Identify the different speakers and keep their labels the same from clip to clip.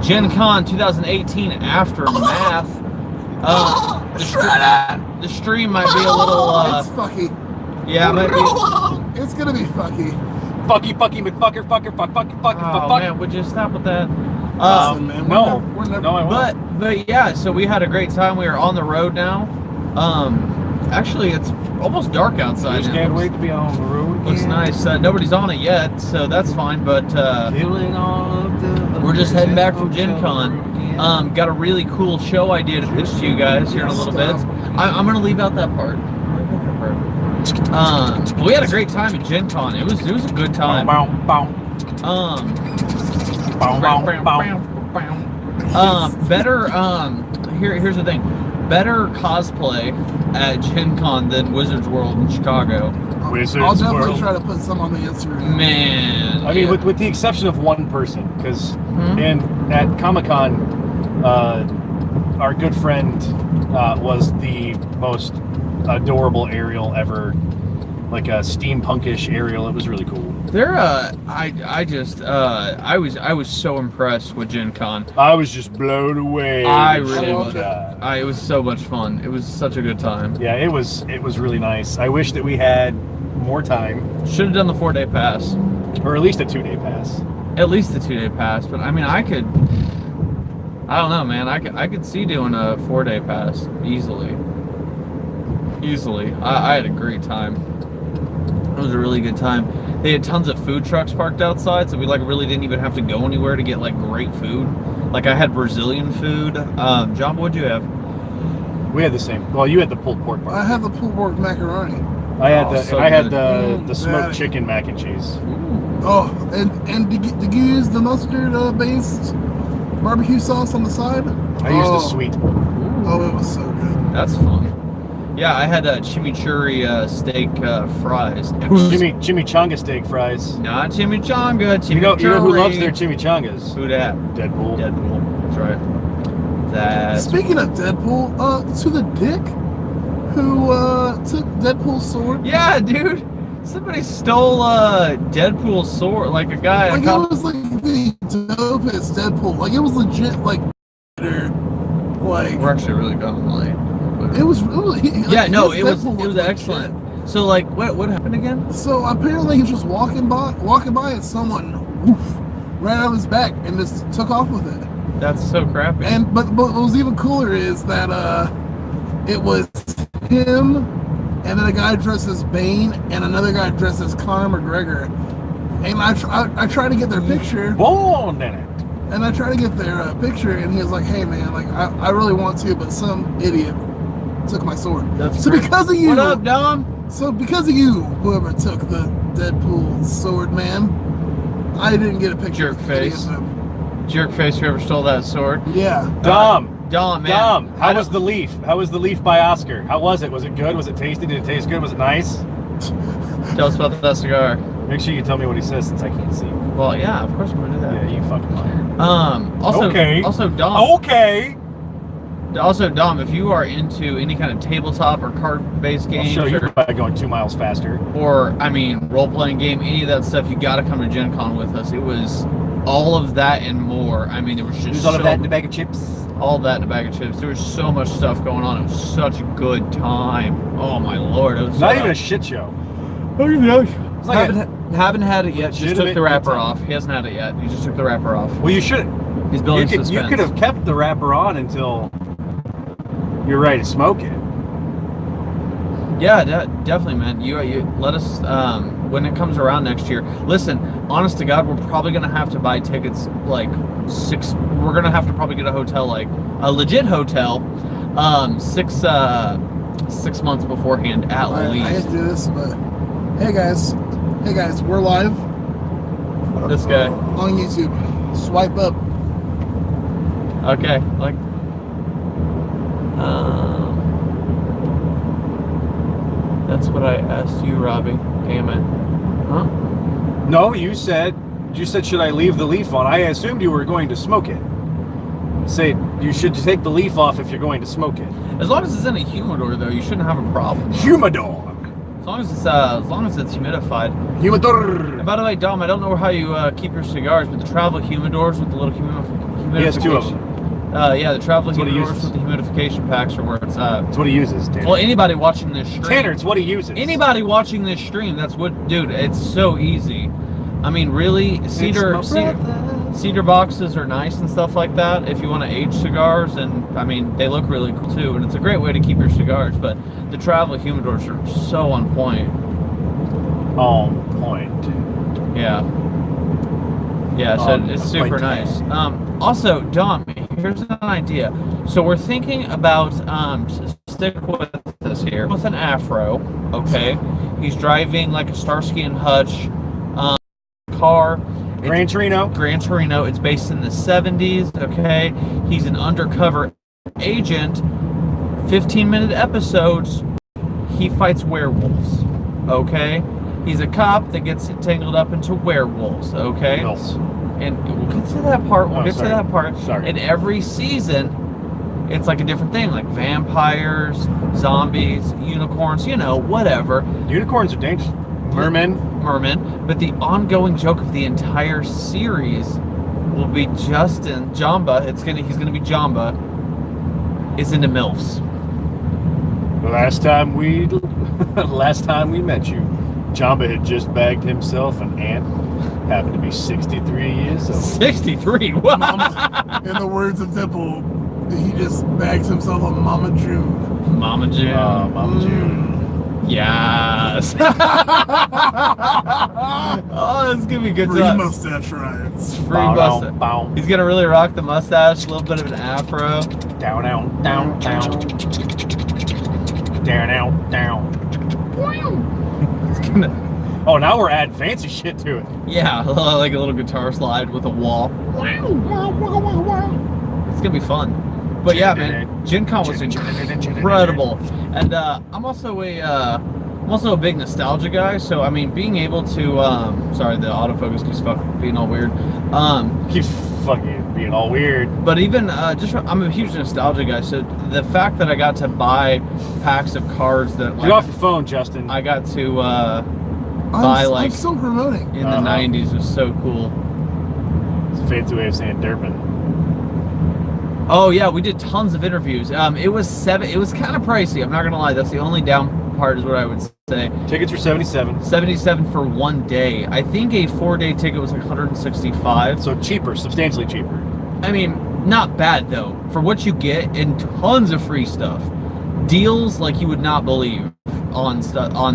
Speaker 1: Gen Con 2018 Aftermath. The stream might be a little.
Speaker 2: It's fucky.
Speaker 1: Yeah, it might be.
Speaker 2: It's gonna be fucky.
Speaker 3: Fucky, McFucker, fuck.
Speaker 1: Oh man, would you stop with that?
Speaker 2: Listen, man,
Speaker 3: no,
Speaker 2: I
Speaker 3: won't.
Speaker 1: But yeah, so we had a great time. We are on the road now. Actually, it's almost dark outside.
Speaker 3: Just can't wait to be on the road.
Speaker 1: Looks nice. Nobody's on it yet, so that's fine. But we're just heading back from Gen Con. Got a really cool show idea to pitch to you guys here in a little bit. I'm gonna leave out that part. We had a great time at Gen Con. It was a good time. Here's the thing. Better cosplay at Gen Con than Wizards World in Chicago.
Speaker 2: I'll definitely try to put some on the Instagram.
Speaker 1: Man.
Speaker 3: I mean, with the exception of one person, because at Comic-Con, our good friend was the most adorable Ariel ever, like a steampunkish Ariel. It was really cool.
Speaker 1: I was so impressed with Gen Con.
Speaker 3: I was just blown away.
Speaker 1: I really was. It was so much fun. It was such a good time.
Speaker 3: Yeah, it was really nice. I wish that we had more time.
Speaker 1: Should have done the 4-day pass,
Speaker 3: or at least a 2-day pass.
Speaker 1: At least the 2-day pass, but I mean, I don't know, man. I could see doing a 4-day pass easily. I had a great time. It was a really good time. They had tons of food trucks parked outside, so we really didn't even have to go anywhere to get great food. I had Brazilian food. John, what'd you have?
Speaker 3: We had the same. Well, you had the pulled pork.
Speaker 2: I had the pulled pork macaroni.
Speaker 3: I had the smoked chicken mac and cheese.
Speaker 2: Ooh. Oh, and did you use the mustard based barbecue sauce on the side?
Speaker 3: I used the sweet.
Speaker 2: Oh, it was so good.
Speaker 1: That's fun. Yeah, I had chimichurri steak fries.
Speaker 3: Chimichanga steak fries.
Speaker 1: Not chimichanga, chimichurri.
Speaker 3: You know who loves their chimichangas?
Speaker 1: Who dat?
Speaker 3: Deadpool.
Speaker 1: That's right.
Speaker 2: Speaking of Deadpool, to the dick who took Deadpool's sword.
Speaker 1: Yeah, dude. Somebody stole Deadpool's sword, a guy.
Speaker 2: It was the dopest Deadpool. It was legit.
Speaker 1: We're actually really going late.
Speaker 2: It was
Speaker 1: it was excellent. So what happened again?
Speaker 2: So apparently he was just walking by and someone ran out of his back and just took off with it.
Speaker 1: That's so crappy.
Speaker 2: And but what was even cooler is that it was him and then a guy dressed as Bane and another guy dressed as Conor McGregor. And I tried to get their picture.
Speaker 3: Born in it.
Speaker 2: And I tried to get their picture, and he was like, "Hey man, I really want to, but some idiot took my sword." Because of you.
Speaker 1: What up, Dom?
Speaker 2: So because of you, whoever took the Deadpool sword, man, I didn't get a picture.
Speaker 1: Jerk face, whoever stole that sword.
Speaker 2: Yeah.
Speaker 3: Dom,
Speaker 1: man.
Speaker 3: Dom, how was the leaf? How was the leaf by Oscar? How was it? Was it good? Was it tasty? Did it taste good? Was it nice?
Speaker 1: Tell us about that cigar.
Speaker 3: Make sure you tell me what he says since I can't see.
Speaker 1: Well, yeah, of course I'm gonna do that.
Speaker 3: Yeah, you fucking liar.
Speaker 1: Also, Dom.
Speaker 3: Okay.
Speaker 1: Also, Dom, if you are into any kind of tabletop or card-based games,
Speaker 3: I'll show you by going 2 miles faster.
Speaker 1: Or, role-playing game, any of that stuff, you got to come to Gen Con with us. It was all of that and more. It was just
Speaker 3: all of that in a bag of chips.
Speaker 1: All that in a bag of chips. There was so much stuff going on. It was such a good time. Oh my lord! It was
Speaker 3: not even a shit show.
Speaker 1: Haven't had it yet. Just took the wrapper off. He hasn't had it yet. He just took the wrapper off.
Speaker 3: Well, you should.
Speaker 1: He's building suspense.
Speaker 3: You could have kept the wrapper on until you're ready to smoke it.
Speaker 1: Yeah, definitely, man. You let us when it comes around next year. Listen, honest to God, we're probably gonna have to buy tickets We're gonna have to probably get a hotel, a legit hotel, 6 months beforehand at least.
Speaker 2: I hate to do this, but hey guys, we're live.
Speaker 1: This guy
Speaker 2: on YouTube. Swipe up.
Speaker 1: Okay, that's what I asked you, Robbie. Damn it. Huh?
Speaker 3: No, you said should I leave the leaf on? I assumed you were going to smoke it. Say you should take the leaf off if you're going to smoke it.
Speaker 1: As long as it's in a humidor, though, you shouldn't have a problem.
Speaker 3: Humidor.
Speaker 1: as long as it's humidified.
Speaker 3: Humidor.
Speaker 1: And by the way, Dom, I don't know how you keep your cigars, but the travel humidors with the little humidification.
Speaker 3: He has 2 of them.
Speaker 1: Yeah, the travel
Speaker 3: That's what he
Speaker 1: humidors
Speaker 3: uses.
Speaker 1: with the humidification packs are where it's at.
Speaker 3: That's what he uses, Tanner.
Speaker 1: Well, anybody watching this stream,
Speaker 3: Tanner, it's what he uses.
Speaker 1: anybody watching this stream, that's what, dude. It's so easy. I mean, really, cedar boxes are nice and stuff like that if you want to age cigars, and I mean, they look really cool too, and it's a great way to keep your cigars. But the travel humidors are so on point.
Speaker 3: On point.
Speaker 1: Yeah. Yeah, so it's super nice. Also, Dom, here's an idea. So we're thinking about stick with this here with an afro. Okay, he's driving like a Starsky and Hutch car.
Speaker 3: Gran Torino.
Speaker 1: Gran Torino. It's based in the 70s. Okay, he's an undercover agent. 15-minute episodes. He fights werewolves. Okay. He's a cop that gets tangled up into werewolves, okay? And we'll get to that part. We'll get to that part.
Speaker 3: Sorry.
Speaker 1: And every season, it's like a different thing, like vampires, zombies, unicorns, you know, whatever.
Speaker 3: Unicorns are dangerous. Mermen.
Speaker 1: But the ongoing joke of the entire series will be Justin Jamba. He's gonna be Jamba. Is into MILFs.
Speaker 3: The last time we met you, Jamba had just bagged himself an ant. Happened to be 63 years old.
Speaker 1: 63? What?
Speaker 2: In the words of Dimple, he just bags himself a Mama June.
Speaker 1: Mama June.
Speaker 3: Mama June.
Speaker 1: Yes. Oh, this is gonna be good
Speaker 2: Free
Speaker 1: stuff.
Speaker 2: mustache riots.
Speaker 1: Free mustache. He's gonna really rock the mustache, a little bit of an afro.
Speaker 3: Down.
Speaker 1: It's gonna,
Speaker 3: oh, now we're adding fancy shit to it.
Speaker 1: yeah, like a little guitar slide with a wall. It's gonna be fun. But yeah, man, Gen Con was incredible, and I'm also a big nostalgia guy. So I mean, being able to sorry, the autofocus keeps being all weird.
Speaker 3: Keeps fucking being all weird.
Speaker 1: But even I'm a huge nostalgia guy. So the fact that I got to buy packs of cards that
Speaker 3: Get off your phone, Justin.
Speaker 1: I got to
Speaker 2: I'm still promoting
Speaker 1: in the '90s was so cool.
Speaker 3: It's a fancy way of saying Durban.
Speaker 1: Oh yeah, we did tons of interviews. It was kind of pricey. I'm not gonna lie. That's the only down part is what I would say.
Speaker 3: Tickets were $77.
Speaker 1: 77 for 1 day. I think a 4-day ticket was like 165.
Speaker 3: So cheaper, substantially cheaper.
Speaker 1: I mean, not bad though for what you get, and tons of free stuff, deals like you would not believe on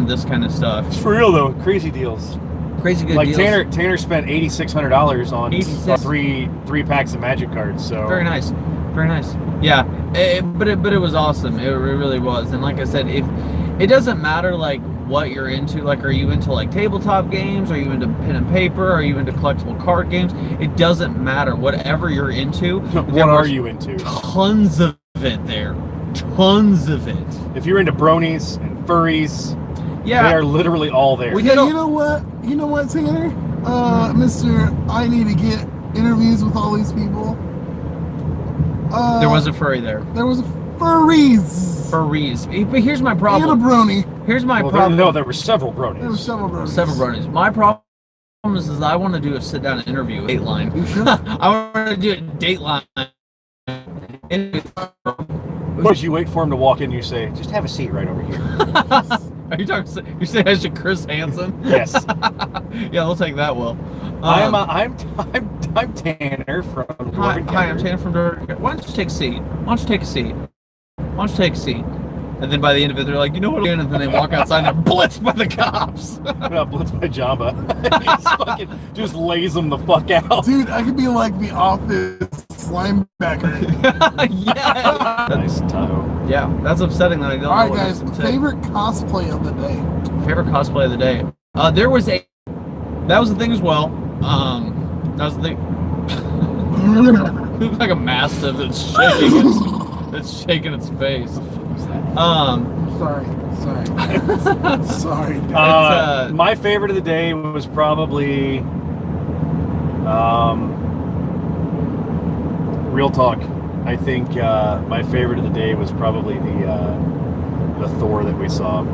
Speaker 1: this kind of stuff.
Speaker 3: It's for real though, crazy deals.
Speaker 1: Crazy good
Speaker 3: like
Speaker 1: deals.
Speaker 3: Tanner spent $8,600 on
Speaker 1: 86.
Speaker 3: three packs of Magic cards. So
Speaker 1: Very nice. Yeah, but it was awesome. It really was. And like I said, if it doesn't matter like what you're into, like are you into like tabletop games, are you into pen and paper, are you into collectible card games, it doesn't matter. Whatever you're into,
Speaker 3: what are you into?
Speaker 1: Tons of it there. Tons of it.
Speaker 3: If you're into bronies and furries,
Speaker 1: yeah,
Speaker 3: they are literally all there.
Speaker 2: You know what, Tanner? Mr. I need to get interviews with all these people.
Speaker 1: There was a furry there.
Speaker 2: There was a furries.
Speaker 1: But here's my problem.
Speaker 2: And a brony.
Speaker 1: Here's my problem.
Speaker 3: There were several bronies.
Speaker 2: There were several bronies.
Speaker 1: My problem is I want to do a sit-down interview. Dateline.
Speaker 2: You sure?
Speaker 1: I want to do a Dateline.
Speaker 3: But you wait for him to walk in and you say, just have a seat right over here.
Speaker 1: Are you talking? You say I should Chris Hansen?
Speaker 3: Yes.
Speaker 1: Yeah, we'll take that. Well,
Speaker 3: I'm Tanner from Dwarven
Speaker 1: hi, I'm Tanner from Dwarven. Why don't you take a seat? And then by the end of it, they're like, you know what I'm doing? And then they walk outside and they're blitzed by the cops.
Speaker 3: Not blitzed by Jamba. He just lays them the fuck out.
Speaker 2: Dude, I could be like the Office linebacker.
Speaker 1: Yeah.
Speaker 3: Nice toe.
Speaker 1: Yeah, that's upsetting that I don't know.
Speaker 2: Alright,
Speaker 1: what
Speaker 2: guys,
Speaker 1: to say.
Speaker 2: favorite cosplay of the day.
Speaker 1: Favorite cosplay of the day. That was the thing as well. That was the thing. It looks like a mastiff that's shaking its face.
Speaker 2: Sorry. Sorry.
Speaker 3: My favorite of the day was probably real talk. I think my favorite of the day was probably the Thor that we saw.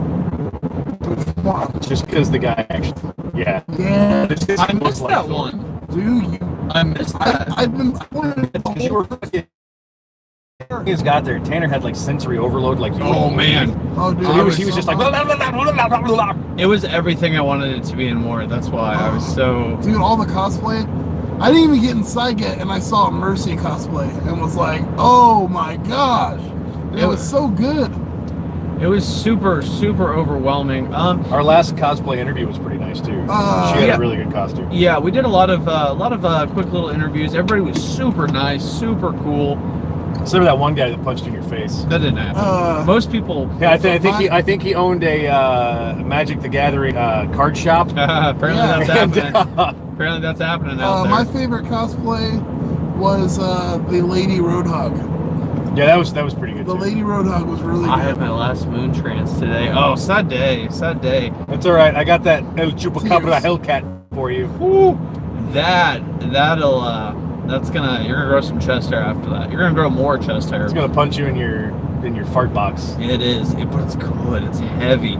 Speaker 2: Which one?
Speaker 3: Just because the guy actually, yeah.
Speaker 2: Yeah,
Speaker 1: I missed that one.
Speaker 2: dude.
Speaker 1: I missed that.
Speaker 2: I wanted to
Speaker 3: Because you were fucking. He just got there. Tanner had like sensory overload, like you.
Speaker 1: Oh man,
Speaker 2: Oh, dude.
Speaker 3: So he was just like.
Speaker 1: it was everything I wanted it to be and more. That's why I was so.
Speaker 2: Dude, all the cosplay. I didn't even get inside yet, and I saw Mercy cosplay and was like, "Oh my gosh, it was so good."
Speaker 1: It was super overwhelming.
Speaker 3: Our last cosplay interview was pretty nice too. She had
Speaker 1: yeah.
Speaker 3: a really good costume.
Speaker 1: Yeah, we did a lot of quick little interviews. Everybody was super nice, super cool.
Speaker 3: Except for that one guy that punched in your face.
Speaker 1: That didn't happen. Most people.
Speaker 3: Yeah, I think he owned a Magic the Gathering card shop.
Speaker 1: Apparently
Speaker 2: Yeah.
Speaker 1: that's happening. Apparently that's happening out there.
Speaker 2: My favorite cosplay was the Lady Roadhog.
Speaker 3: Yeah, that was pretty good.
Speaker 2: The
Speaker 3: too.
Speaker 2: Lady Roadhog was really good.
Speaker 1: I had my last moon trance today. Oh, sad day, sad day.
Speaker 3: That's all right. I got that El Chupacabra
Speaker 2: Tears.
Speaker 3: Hellcat for you.
Speaker 1: Woo. That's you're gonna grow some chest hair after that. You're gonna grow more chest hair.
Speaker 3: It's gonna punch you in your fart box.
Speaker 1: It is, but it's good. It's heavy.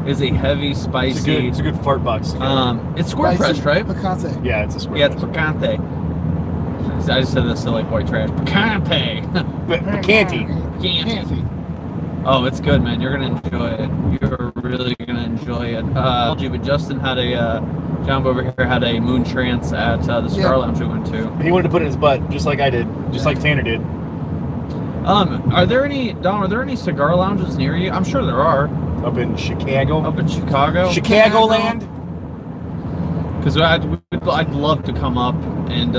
Speaker 1: It's a heavy, spicy.
Speaker 3: It's a good fart box.
Speaker 1: It's square pressed, right?
Speaker 2: Picante.
Speaker 3: Yeah, it's a square.
Speaker 1: Yeah, it's
Speaker 3: press.
Speaker 1: picante. I just said this to like white trash. Picante.
Speaker 3: Canty.
Speaker 1: Picante. Oh, it's good, man. You're gonna enjoy it. You're really gonna enjoy it. I told you, but Justin had John over here had a moon trance at the Cigar Lounge we went to.
Speaker 3: He wanted to put it in his butt, just like I did, just like Tanner did.
Speaker 1: Are there any cigar lounges near you? I'm sure there are.
Speaker 3: Up in Chicago.
Speaker 1: Up in Chicago.
Speaker 3: Chicagoland.
Speaker 1: Because I'd love to come up and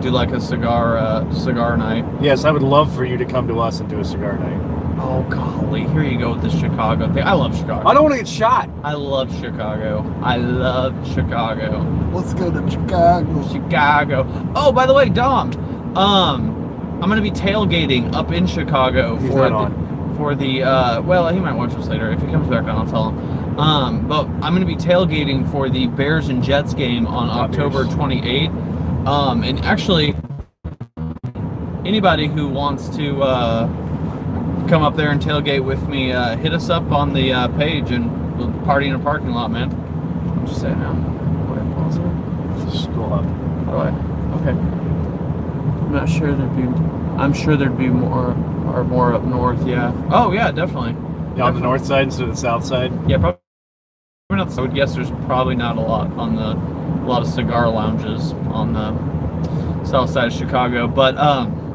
Speaker 1: do like a cigar night.
Speaker 3: Yes, I would love for you to come to us and do a cigar night.
Speaker 1: Oh golly, here you go with the Chicago thing. I love Chicago.
Speaker 3: I don't want to get shot.
Speaker 1: I love Chicago. I love Chicago.
Speaker 2: Let's go to Chicago.
Speaker 1: Chicago. Oh, by the way, Dom, I'm gonna be tailgating up in Chicago
Speaker 3: He's
Speaker 1: for
Speaker 3: not
Speaker 1: the well, he might watch this later. If he comes back on, I'll tell him. But I'm gonna be tailgating for the Bears and Jets game on October 28th. And actually, anybody who wants to come up there and tailgate with me, hit us up on the page and we'll party in a parking lot, man. I'll just say it now. What do I pause it?
Speaker 3: Scroll up.
Speaker 1: How do I? Okay. I'm sure there'd be more up north, yeah. Oh yeah, definitely.
Speaker 3: Yeah, on the north side instead of the south side.
Speaker 1: Yeah, probably not. I would guess there's probably not a lot of cigar lounges on the south side of Chicago. But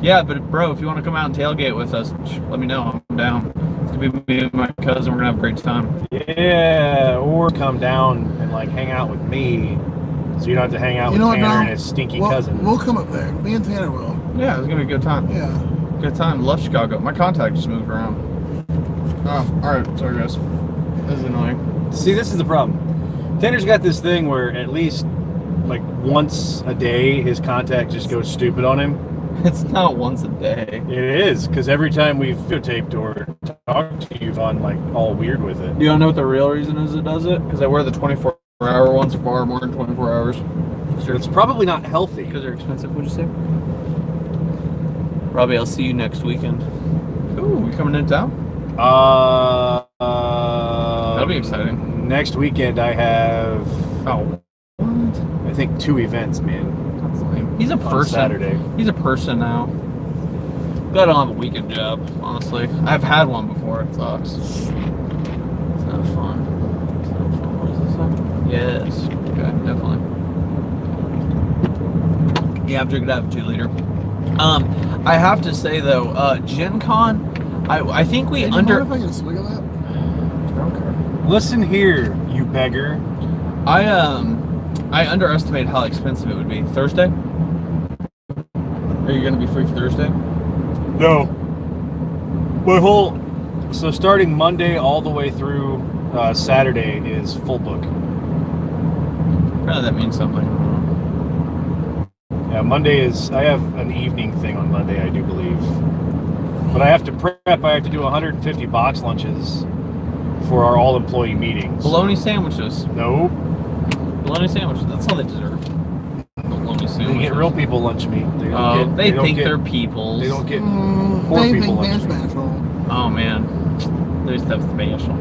Speaker 1: yeah, but bro, if you want to come out and tailgate with us, let me know. I'm down. It's gonna be me and my cousin. We're gonna have a great time.
Speaker 3: Yeah, or come down and like hang out with me, so you don't have to hang out with Tanner and his stinky cousin.
Speaker 2: We'll come up there. Me and Tanner will.
Speaker 1: Yeah, it's gonna be a good time.
Speaker 2: Yeah.
Speaker 1: Good time. Love Chicago. My contact just moved around. Oh, all right. Sorry, guys. This is annoying.
Speaker 3: See, this is the problem. Tanner's got this thing where at least like once a day his contact just goes stupid on him.
Speaker 1: It's not once a day.
Speaker 3: It is, because every time we've videotaped or talked to you, you've gone like all weird with it.
Speaker 1: You don't know what the real reason is it does it? Because I wear the 24-hour ones for more than 24 hours.
Speaker 3: It's probably not healthy.
Speaker 1: Because they're expensive, would you say? Robbie, I'll see you next weekend. Ooh, you coming in town? That'll be exciting.
Speaker 3: Next weekend I have,
Speaker 1: Oh, what?
Speaker 3: I think 2 events, man.
Speaker 1: That's lame. He's a person.
Speaker 3: On Saturday.
Speaker 1: He's a person now. Glad I don't have a weekend job, honestly. I've had one before. It sucks. It's not fun. It's not fun. What is this? Yes. Okay, definitely. Yeah, I'm drinking out of a 2-liter. I have to say though, GenCon, I think we
Speaker 2: Hey, do you mind if I get a swig of that?
Speaker 1: I don't care.
Speaker 3: Listen here, you beggar.
Speaker 1: I underestimated how expensive it would be. Thursday? Are you gonna be free for Thursday?
Speaker 3: No. So starting Monday all the way through Saturday is full book.
Speaker 1: Apparently that means something.
Speaker 3: Yeah, Monday is, I have an evening thing on Monday, I do believe. But I have to prep, I have to do 150 box lunches for our all-employee meetings.
Speaker 1: Bologna sandwiches.
Speaker 3: No.
Speaker 1: Bologna sandwiches. That's all they deserve. Bologna sandwiches.
Speaker 3: They get real people lunch meat. They don't
Speaker 1: They
Speaker 3: don't
Speaker 1: think
Speaker 3: get,
Speaker 1: they're peoples.
Speaker 3: They don't get poor
Speaker 2: They
Speaker 3: people
Speaker 2: think
Speaker 3: lunch
Speaker 2: they're
Speaker 3: meat.
Speaker 2: special.
Speaker 1: Oh man, their stuff's special.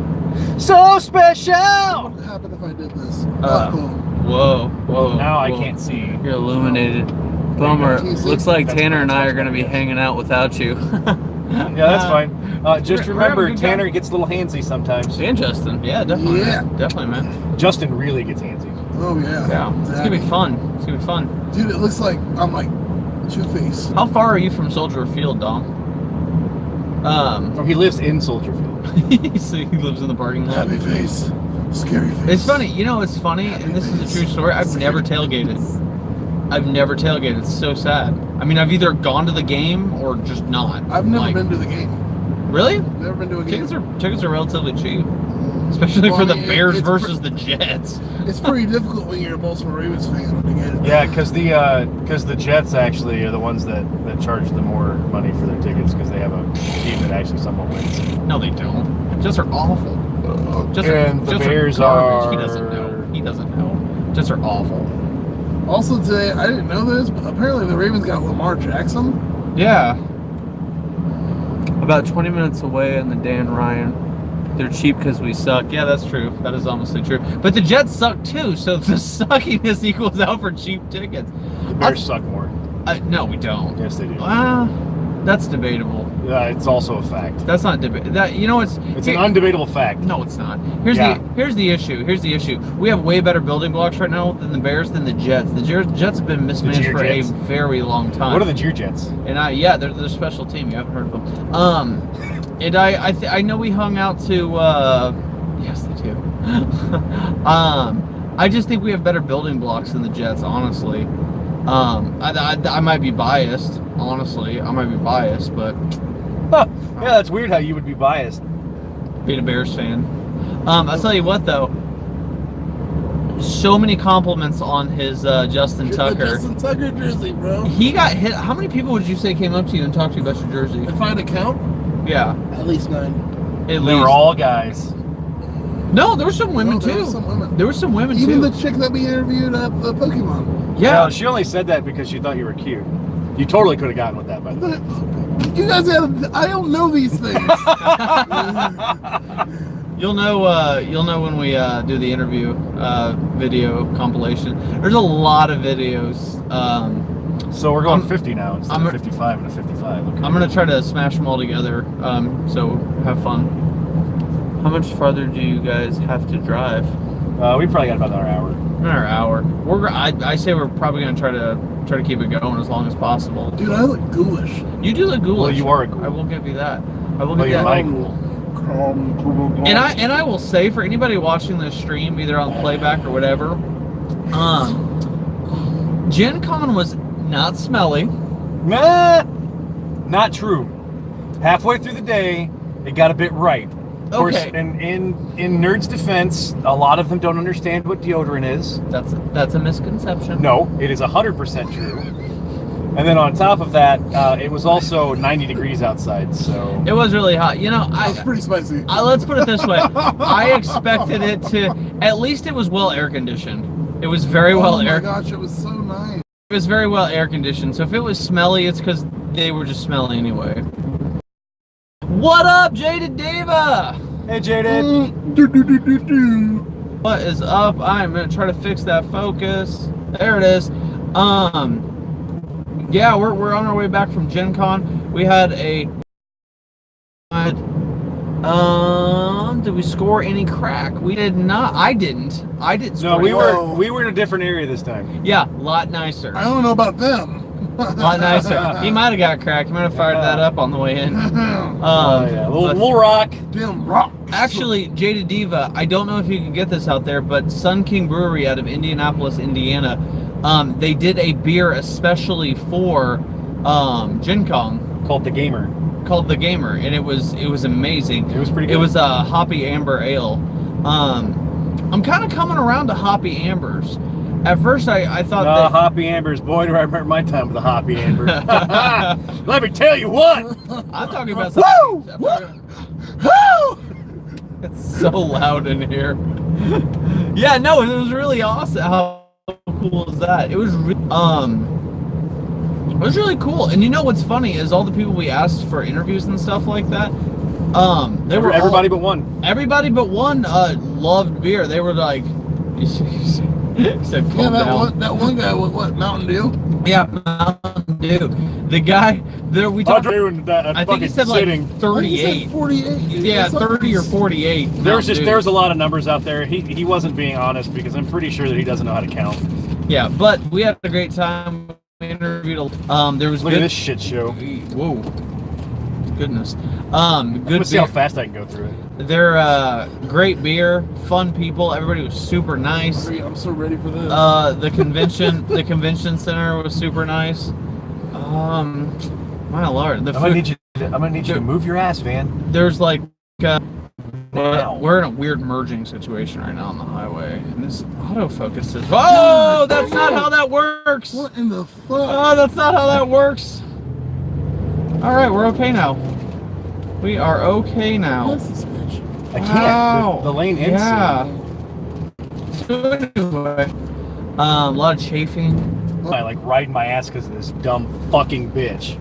Speaker 3: So special.
Speaker 2: What would happen if I did this?
Speaker 1: Whoa.
Speaker 3: Now I
Speaker 1: whoa.
Speaker 3: can't see.
Speaker 1: You're illuminated. Bummer.
Speaker 2: Jesus.
Speaker 1: Looks like
Speaker 3: That's
Speaker 1: Tanner
Speaker 3: fine,
Speaker 1: and I
Speaker 3: that's
Speaker 1: are going to be
Speaker 3: fine.
Speaker 1: hanging out without you.
Speaker 3: Yeah, that's fine. Just
Speaker 1: we're
Speaker 3: remember,
Speaker 1: having a good
Speaker 3: Tanner
Speaker 1: time.
Speaker 3: gets a little handsy sometimes.
Speaker 1: And Justin. Yeah, definitely.
Speaker 2: Yeah.
Speaker 1: Definitely, man.
Speaker 3: Justin really gets handsy.
Speaker 2: Oh yeah.
Speaker 1: Yeah. It's going to be fun. It's going to be fun.
Speaker 2: Dude, it looks like I'm like Two-Face.
Speaker 1: How far are you from Soldier Field, Dom?
Speaker 3: Oh, he lives in Soldier Field.
Speaker 1: So he lives in the parking lot.
Speaker 2: Happy face. Scary face.
Speaker 1: It's funny, you know, it's funny, and this is a true story. I've never tailgated. It's so sad. I mean, I've either gone to the game or just not.
Speaker 2: I've never
Speaker 1: Like,
Speaker 2: been to the game.
Speaker 1: Really?
Speaker 2: Never been to a game.
Speaker 1: Tickets are relatively cheap, especially
Speaker 2: Well,
Speaker 1: for
Speaker 2: I
Speaker 1: the
Speaker 2: mean,
Speaker 1: Bears
Speaker 2: it's
Speaker 1: versus the Jets.
Speaker 2: It's pretty difficult when you're a Baltimore Ravens fan to get it.
Speaker 3: Yeah, because the Jets actually are the ones that charge the more money for their tickets because they have a team that actually somewhat wins.
Speaker 1: No, they don't. Jets are awful.
Speaker 3: And the Bears
Speaker 1: garbage.
Speaker 3: are-
Speaker 1: He doesn't know. Jets are awful.
Speaker 2: Also today, I didn't know this, but apparently the Ravens got Lamar Jackson.
Speaker 1: Yeah. About 20 minutes away in the Dan Ryan. They're cheap because we suck. Yeah, that's true. That is honestly true. But the Jets suck too, so the suckiness equals out for cheap tickets.
Speaker 3: The Bears suck more.
Speaker 1: No, we don't.
Speaker 3: Yes, they do.
Speaker 1: That's debatable.
Speaker 3: It's also a fact.
Speaker 1: That's not debate. That you know, it's
Speaker 3: It's an undebatable fact.
Speaker 1: No, it's not. Here's
Speaker 3: Yeah.
Speaker 1: the issue. We have way better building blocks right now than the Bears than the Jets. The Jets have been mismanaged
Speaker 3: Jeer
Speaker 1: for
Speaker 3: Jets.
Speaker 1: a very long time.
Speaker 3: What are the Jeer Jets?
Speaker 1: And they're a special team. You haven't heard of them. And I know we hung out to. Yes, they do. I just think we have better building blocks than the Jets. Honestly, I might be biased. Honestly, I might be biased, but
Speaker 3: Huh. Yeah, that's weird how you would be biased.
Speaker 1: being a Bears fan. I'll tell you what though. So many compliments on his Justin Tucker.
Speaker 2: Justin Tucker jersey, bro.
Speaker 1: He got hit. How many people would you say came up to you and talked to you about your jersey?
Speaker 2: If I had to count,
Speaker 1: Yeah,
Speaker 2: at least 9.
Speaker 1: at
Speaker 3: They
Speaker 1: least.
Speaker 3: were all guys.
Speaker 1: No, there were some women
Speaker 2: No, there
Speaker 1: too.
Speaker 2: were some women.
Speaker 1: There were some women
Speaker 2: Even
Speaker 1: too.
Speaker 2: the chick that we interviewed at the Pokemon.
Speaker 1: Yeah.
Speaker 3: Well, she only said that because she thought you were cute. You totally could have gotten with that, by the way.
Speaker 2: You guys have, I don't know these things.
Speaker 1: You'll know when we do the interview video compilation. There's a lot of videos.
Speaker 3: So we're going
Speaker 1: I'm-
Speaker 3: 50 now instead
Speaker 1: I'm
Speaker 3: of
Speaker 1: a-
Speaker 3: 55 and a 55. Okay.
Speaker 1: I'm gonna try to smash them all together. So have fun. How much farther do you guys have to drive?
Speaker 3: We probably got about another hour.
Speaker 1: Another hour. I say we're probably gonna try to keep it going as long as possible.
Speaker 2: Dude, I look ghoulish.
Speaker 1: You do look ghoulish.
Speaker 3: Well, you are a ghoul.
Speaker 1: I will give you that. I will
Speaker 3: Well,
Speaker 1: give
Speaker 3: you're
Speaker 1: you
Speaker 3: my
Speaker 1: that.
Speaker 3: ghoul.
Speaker 1: And I will say for anybody watching this stream, either on playback or whatever, Gen Con was not smelly.
Speaker 3: Nah, not true. Halfway through the day, it got a bit ripe. Of course,
Speaker 1: Okay.
Speaker 3: in Nerd's defense, a lot of them don't understand what deodorant is.
Speaker 1: That's a misconception.
Speaker 3: No, it is 100% true. And then on top of that, it was also 90 degrees outside, so...
Speaker 1: It was really hot. You know,
Speaker 2: That's pretty spicy.
Speaker 1: let's put it this way. I expected it to, at least it was well air conditioned. It was very well
Speaker 2: Oh my
Speaker 1: air.
Speaker 2: gosh, it was so nice.
Speaker 1: It was very well air conditioned. So if it was smelly, it's because they were just smelly anyway. What up, Jaded Diva?
Speaker 3: Hey, Jaded!
Speaker 1: What is up? I'm gonna try to fix that focus. There it is. Yeah, we're on our way back from Gen Con. We had a did we score any crack? We did not. I didn't.
Speaker 3: No,
Speaker 1: score
Speaker 3: we
Speaker 1: any-
Speaker 3: were in a different area this time.
Speaker 1: Yeah, a lot nicer.
Speaker 2: I don't know about them.
Speaker 1: A lot nicer. He might have got cracked. He might have fired that up on the way in.
Speaker 3: Yeah.
Speaker 1: But-
Speaker 3: Little rock.
Speaker 2: Damn rock.
Speaker 1: Actually, Jada Diva, I don't know if you can get this out there, but Sun King Brewery out of Indianapolis, Indiana, they did a beer especially for Gen Con
Speaker 3: Called the Gamer.
Speaker 1: called the Gamer, and it was amazing.
Speaker 3: It was pretty good.
Speaker 1: It was a hoppy amber ale. I'm kind of coming around to hoppy ambers. At first, I thought that.
Speaker 3: Hoppy Ambers. Boy, do I remember my time with the Hoppy Amber. Let me tell you what.
Speaker 1: I'm talking about
Speaker 2: Woo!
Speaker 1: something.
Speaker 2: Woo!
Speaker 1: It's so loud in here. Yeah, no, it was really awesome. How cool is that? It was really cool. And you know what's funny is all the people we asked for interviews and stuff like that, They were
Speaker 3: everybody but one.
Speaker 1: Everybody but one loved beer. They were like, he said, calm down.
Speaker 2: That one guy with what, Mountain Dew?
Speaker 1: Yeah, Mountain Dew. The guy there we talked. I think he said like 38,
Speaker 2: 48.
Speaker 1: Yeah, 30 or 48.
Speaker 3: There's a lot of numbers out there. He wasn't being honest because I'm pretty sure that he doesn't know how to count.
Speaker 1: Yeah, but we had a great time. We interviewed. There was
Speaker 3: look at this shit show.
Speaker 1: Whoa, goodness.
Speaker 3: Let's see how fast I can go through it.
Speaker 1: They're great beer, fun people. Everybody was super nice.
Speaker 2: I'm so ready for this.
Speaker 1: The convention center was super nice. My lord,
Speaker 3: I'm gonna need you to move your ass, Van.
Speaker 1: There's like, we're in a weird merging situation right now on the highway, and this autofocus is. Oh, that's not how that works.
Speaker 2: What in the fuck?
Speaker 1: Oh, that's not how that works. All right, we're okay now. We are okay now.
Speaker 2: What's this bitch?
Speaker 3: I can't.
Speaker 1: Wow.
Speaker 3: The lane ends.
Speaker 1: Yeah. So anyway, a lot of chafing.
Speaker 3: I like riding my ass because of this dumb fucking bitch.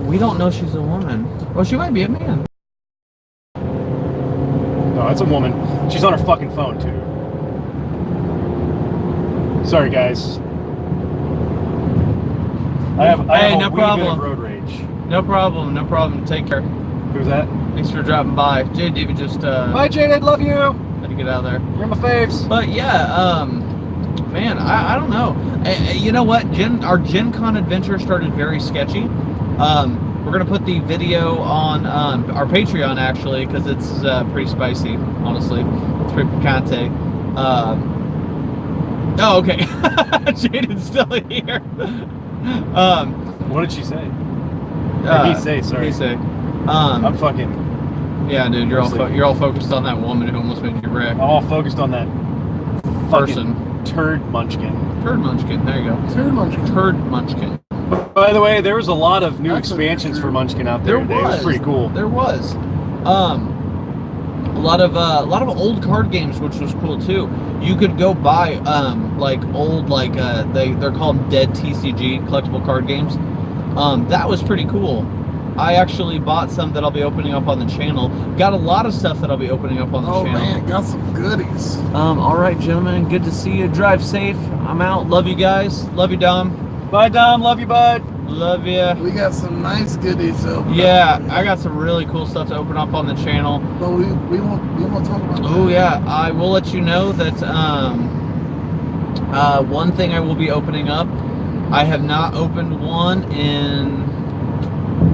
Speaker 1: We don't know she's a woman. Well, she might be a man.
Speaker 3: No, it's a woman. She's on her fucking phone too. Sorry, guys. I have
Speaker 1: no
Speaker 3: a wee
Speaker 1: problem.
Speaker 3: bit of road rage.
Speaker 1: No problem. No problem. Take care.
Speaker 3: Who's that?
Speaker 1: Thanks for dropping by. JD just
Speaker 3: Bye, Jade. I love you.
Speaker 1: had to get out of there.
Speaker 3: You're my faves.
Speaker 1: But yeah, man, I don't know. You know what? Our GenCon adventure started very sketchy. We're gonna put the video on our Patreon actually because it's pretty spicy. Honestly, it's pretty picante. Oh, okay. Jaden's still here.
Speaker 3: What did she say? Or he say? Sorry.
Speaker 1: He say.
Speaker 3: I'm fucking.
Speaker 1: Yeah, dude, you're all focused on that woman who almost made you wreck.
Speaker 3: I'm all focused on that
Speaker 1: Person.
Speaker 3: turd munchkin.
Speaker 1: Turd Munchkin. There you go.
Speaker 2: Turd Munchkin.
Speaker 1: Turd Munchkin.
Speaker 3: By the way, there was a lot of new
Speaker 2: That's
Speaker 3: expansions
Speaker 2: a-
Speaker 3: for Munchkin out there today. It was pretty cool.
Speaker 1: There was. A lot of old card games, which was cool too. You could go buy like old they're called dead TCG collectible card games. That was pretty cool. I actually bought some that I'll be opening up on the channel. Got a lot of stuff that I'll be opening up on the
Speaker 2: Oh
Speaker 1: channel.
Speaker 2: man, got some goodies.
Speaker 1: All right, gentlemen. Good to see you. Drive safe. I'm out. Love you guys. Love you, Dom.
Speaker 3: Bye, Dom. Love you, bud.
Speaker 1: Love you.
Speaker 2: We got some nice goodies though.
Speaker 1: Yeah, I got some really cool stuff to open up on the channel.
Speaker 2: But we won't talk about that.
Speaker 1: Oh yeah, I will let you know that one thing I will be opening up. I have not opened one in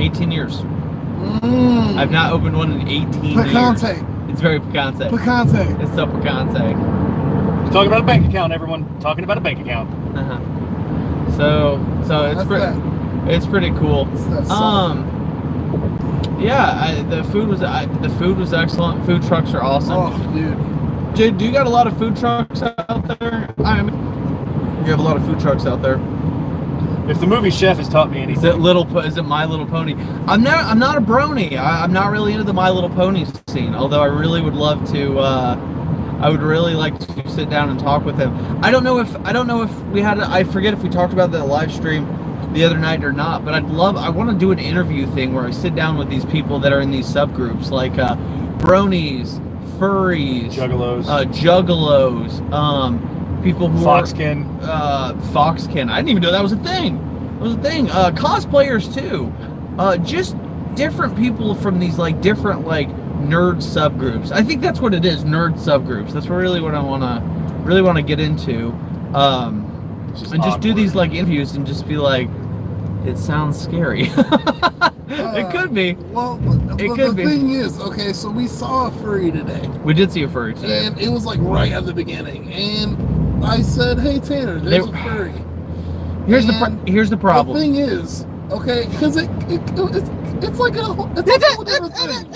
Speaker 1: 18 years. I've not opened one in 18 years.
Speaker 2: Picante.
Speaker 1: It's very picante.
Speaker 2: Picante.
Speaker 1: It's so picante.
Speaker 3: Talking about a bank account, everyone. Talking about a bank account.
Speaker 1: Uh-huh. So it's pretty cool.
Speaker 2: That's solid.
Speaker 1: Yeah, the food was excellent. Food trucks are awesome.
Speaker 2: Oh, dude.
Speaker 1: Jade, do you got a lot of food trucks out there? You have a lot of food trucks out there.
Speaker 3: If the movie Chef has taught me anything,
Speaker 1: Is it My Little Pony? I'm not a brony. I'm not really into the My Little Pony scene. Although I really would love to. I would really like to sit down and talk with him. I don't know if we had. I forget if we talked about that live stream the other night or not. But I want to do an interview thing where I sit down with these people that are in these subgroups like bronies, furries, juggalos, people who
Speaker 3: Foxkin.
Speaker 1: Foxkin. I didn't even know that was a thing. Cosplayers too. Just different people from these like different like nerd subgroups. I think that's what it is. Nerd subgroups. That's really what I want to get into. And just do these like interviews and just be like, it sounds scary. It could be.
Speaker 2: Well,
Speaker 1: It
Speaker 2: the
Speaker 1: could be.
Speaker 2: thing is, okay, so we saw a furry today.
Speaker 1: We did see a furry today.
Speaker 2: And it was like right at the beginning. And I said, hey, Tanner, there's a furry.
Speaker 1: Here's the problem.
Speaker 2: The thing is, okay, because it's like a whole different thing.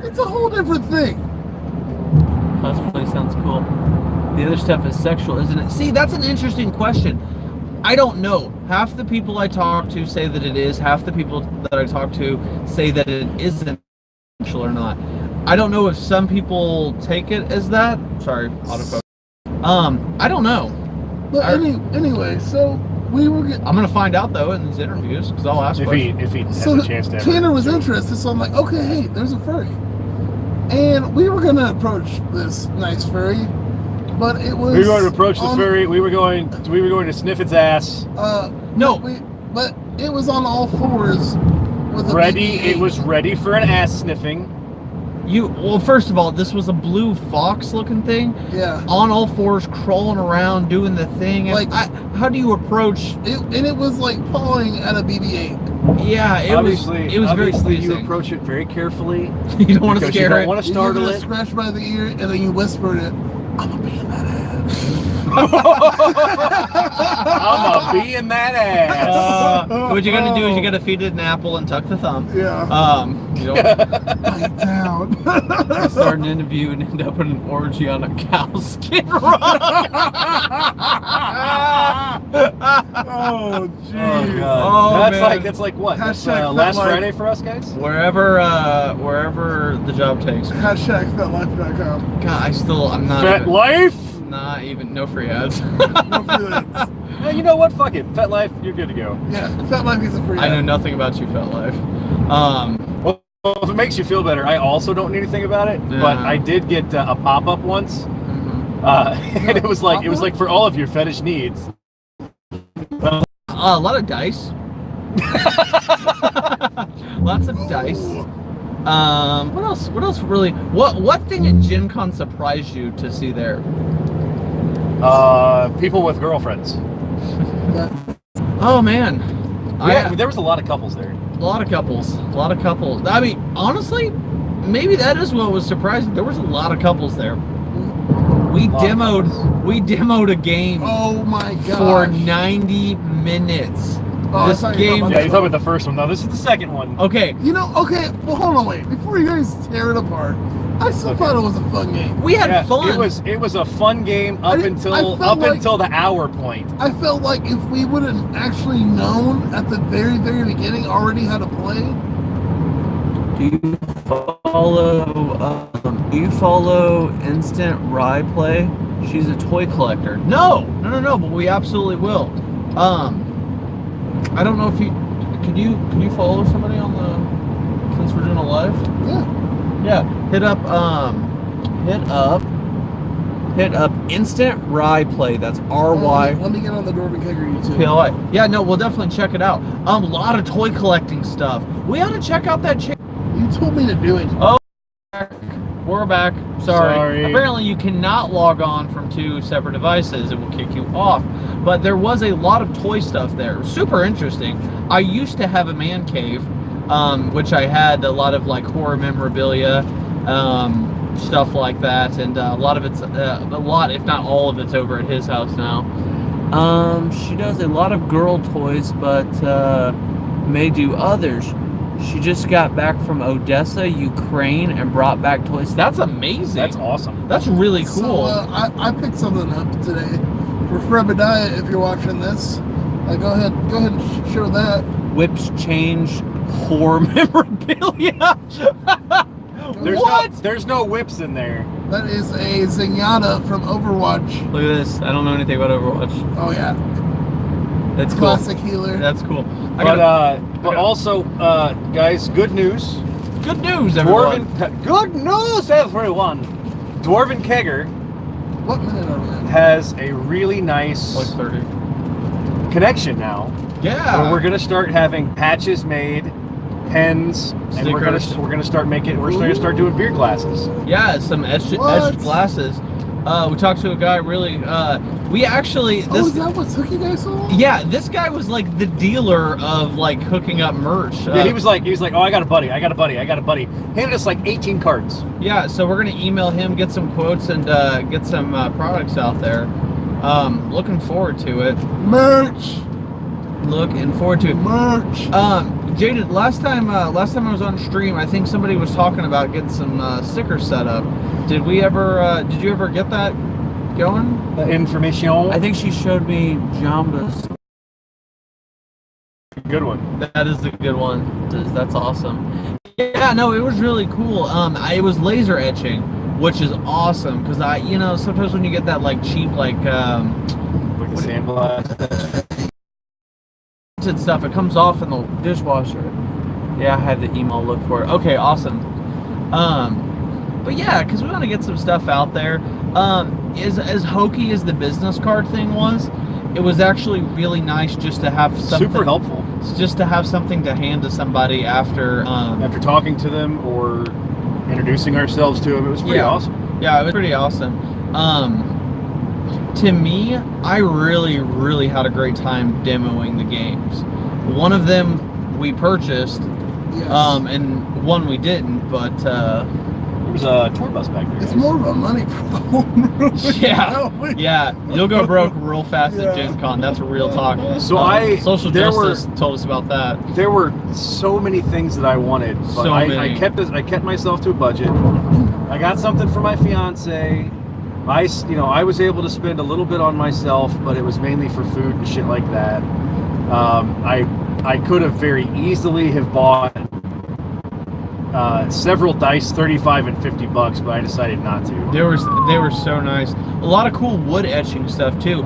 Speaker 2: It's a whole different thing.
Speaker 1: Cosplay sounds cool. The other stuff is sexual, isn't it? See, that's an interesting question. I don't know. Half the people I talk to say that it is. Half the people that I talk to say that it isn't sexual or not. I don't know if some people take it as that. Sorry, autofocus. I don't know.
Speaker 2: But anyway, so we were
Speaker 1: I'm gonna find out though in these interviews because I'll ask
Speaker 3: If
Speaker 1: questions.
Speaker 3: he has
Speaker 2: so
Speaker 3: a chance to.
Speaker 2: Tanner was interested, so I'm like, okay, hey, there's a furry, and we were gonna approach this nice furry, but it was.
Speaker 3: We were going to approach this furry. We were going to sniff its ass.
Speaker 1: No.
Speaker 2: But it was on all fours with a
Speaker 3: Ready.
Speaker 2: BB-8.
Speaker 3: It was ready for an ass sniffing.
Speaker 1: Well, first of all, this was a blue fox looking thing.
Speaker 2: Yeah.
Speaker 1: On all fours, crawling around, doing the thing. And
Speaker 2: Like-
Speaker 1: how do you approach?
Speaker 2: And it was like pawing at a BB-8.
Speaker 1: Yeah, it was very
Speaker 3: obviously you
Speaker 1: pleasing.
Speaker 3: approach it very carefully.
Speaker 1: You don't want to
Speaker 3: because you
Speaker 1: scare
Speaker 3: don't
Speaker 1: it.
Speaker 3: want to
Speaker 2: You
Speaker 3: startle
Speaker 2: give it a
Speaker 3: it.
Speaker 2: scratch by the ear, and then you whispered it. I'm gonna be in that ass.
Speaker 3: I'm a bee in that ass.
Speaker 1: What you're gonna do is you gotta feed it an apple and tuck the thumb.
Speaker 2: Yeah.
Speaker 1: You know,
Speaker 2: Bite down.
Speaker 1: start an interview and end up in an orgy on a cow skin run.
Speaker 2: Oh, jeez.
Speaker 3: Oh, God.
Speaker 1: Oh,
Speaker 3: that's
Speaker 1: man.
Speaker 3: like what? That's,
Speaker 2: Hashtag
Speaker 3: last
Speaker 2: Fat Life.
Speaker 3: Friday for us guys.
Speaker 1: Wherever the job takes.
Speaker 2: Hashtag FetLife.com.
Speaker 1: God, I'm not
Speaker 3: Fat
Speaker 1: even,
Speaker 3: Life.
Speaker 1: not even no free ads.
Speaker 2: No feelings.
Speaker 3: Well, you know what? Fuck it. Fat Life. You're good to go.
Speaker 2: Yeah, FetLife is a free.
Speaker 1: I know
Speaker 2: ad.
Speaker 1: nothing about you, Fat Life.
Speaker 3: Well, if it makes you feel better, I also don't know anything about it.
Speaker 1: Yeah.
Speaker 3: But I did get a pop up once,
Speaker 1: Mhm.
Speaker 3: and it was like for all of your fetish needs.
Speaker 1: A lot of dice. Lots of dice. What else? What else really? What thing at Gen Con surprised you to see there?
Speaker 3: People with girlfriends.
Speaker 1: Oh man,
Speaker 3: Yeah, there was a lot of couples there.
Speaker 1: a lot of couples. A lot of couples. I mean, honestly, maybe that is what was surprising. There was a lot of couples there. We
Speaker 3: Lot of
Speaker 1: demoed a game
Speaker 2: Oh my god.
Speaker 1: for 90 minutes.
Speaker 2: Oh,
Speaker 1: This
Speaker 2: I thought you were
Speaker 1: game.
Speaker 2: talking
Speaker 3: Yeah, you're talking about the first one. No, this is the second one.
Speaker 1: Okay,
Speaker 2: You know, okay, well, hold on, wait. Before you guys tear it apart, I still
Speaker 3: Okay.
Speaker 2: thought it was a fun game.
Speaker 1: we had
Speaker 3: Yeah,
Speaker 1: fun.
Speaker 3: It was a fun game
Speaker 2: I
Speaker 3: up
Speaker 2: didn't- I
Speaker 3: until
Speaker 2: felt like-
Speaker 3: until the hour point.
Speaker 2: I felt like if we would have actually known at the very, very beginning already how to play,
Speaker 1: Do you follow Instant Rye Play? She's a toy collector. No, but we absolutely will. I don't know if could you follow somebody on the, since we're doing a live?
Speaker 2: yeah.
Speaker 1: Yeah, hit up Instant Rye Play. That's RY.
Speaker 2: Let me get on the Dwarven Kegger YouTube.
Speaker 1: PLI. Yeah, no, we'll definitely check it out. A lot of toy collecting stuff. We ought to check out that channel.
Speaker 2: You told me to do it.
Speaker 1: We're back. Sorry.
Speaker 3: Sorry.
Speaker 1: Apparently you cannot log on from two separate devices. It will kick you off. But there was a lot of toy stuff there. Super interesting. I used to have a man cave, which I had a lot of like horror memorabilia, stuff like that, and a lot of it's if not all of it's over at his house now. She does a lot of girl toys, but may do others. She just got back from Odessa, Ukraine, and brought back toys. That's amazing.
Speaker 3: That's awesome.
Speaker 1: That's really cool.
Speaker 2: So, I picked something up today for Frebediah. If you're watching this, go ahead and show that.
Speaker 1: Whips change horror memorabilia.
Speaker 3: There's no whips in there.
Speaker 2: That is a Zenyatta from Overwatch.
Speaker 1: Look at this. I don't know anything about Overwatch.
Speaker 2: Oh yeah,
Speaker 1: That's cool.
Speaker 2: classic healer.
Speaker 1: That's cool.
Speaker 3: But also, guys, good news.
Speaker 1: Good news, everyone.
Speaker 3: Good news, everyone. Dwarven Kegger
Speaker 2: What minute are we in?
Speaker 3: has a really nice
Speaker 1: Like 30.
Speaker 3: connection now.
Speaker 1: Yeah.
Speaker 3: Where we're gonna start having patches made, pens, and we're gonna start doing beer glasses.
Speaker 1: Yeah, some etched
Speaker 2: What?
Speaker 1: glasses. We talked to a guy really. We actually.
Speaker 2: Oh, is that what took you guys so long?
Speaker 1: Yeah, this guy was like the dealer of like hooking up merch.
Speaker 3: Yeah, he was like, oh, I got a buddy. Handed us like 18 cards.
Speaker 1: Yeah, so we're gonna email him, get some quotes, and get some products out there. Looking forward to it.
Speaker 2: Merch.
Speaker 1: Looking forward to it.
Speaker 2: Merch.
Speaker 1: Jaded, last time I was on stream, I think somebody was talking about getting some stickers set up. Did you ever get that going?
Speaker 3: Information.
Speaker 1: I think she showed me Jambas.
Speaker 3: Good one.
Speaker 1: That is a good one. That's awesome. Yeah, no, it was really cool. It was laser etching, which is awesome because sometimes when you get that like cheap
Speaker 3: Like a sandblast.
Speaker 1: scented stuff. It comes off in the dishwasher. Yeah, I had the email look for it. Okay, awesome. But yeah, because we want to get some stuff out there. As hokey as the business card thing was, it was actually really nice just to have something.
Speaker 3: Super helpful.
Speaker 1: Just to have something to hand to somebody after.
Speaker 3: After talking to them or introducing ourselves to them, it was pretty awesome.
Speaker 1: Yeah, it was pretty awesome. To me, I really had a great time demoing the games. One of them we purchased,
Speaker 2: Yes.
Speaker 1: and one we didn't, but
Speaker 3: There was a tour bus back there.
Speaker 2: It's
Speaker 3: guys.
Speaker 2: more of a money problem. Really.
Speaker 1: yeah, you'll go broke real fast
Speaker 2: Yeah.
Speaker 1: at Gen Con. That's real talk.
Speaker 3: So
Speaker 1: Social Justice told us about that.
Speaker 3: There were so many things that I wanted, but
Speaker 1: So
Speaker 3: I
Speaker 1: many.
Speaker 3: kept myself to a budget. I got something for my fiance. I was able to spend a little bit on myself, but it was mainly for food and shit like that. I could have very easily have bought several dice, $35 and $50, but I decided not to.
Speaker 1: They were so nice. A lot of cool wood etching stuff too.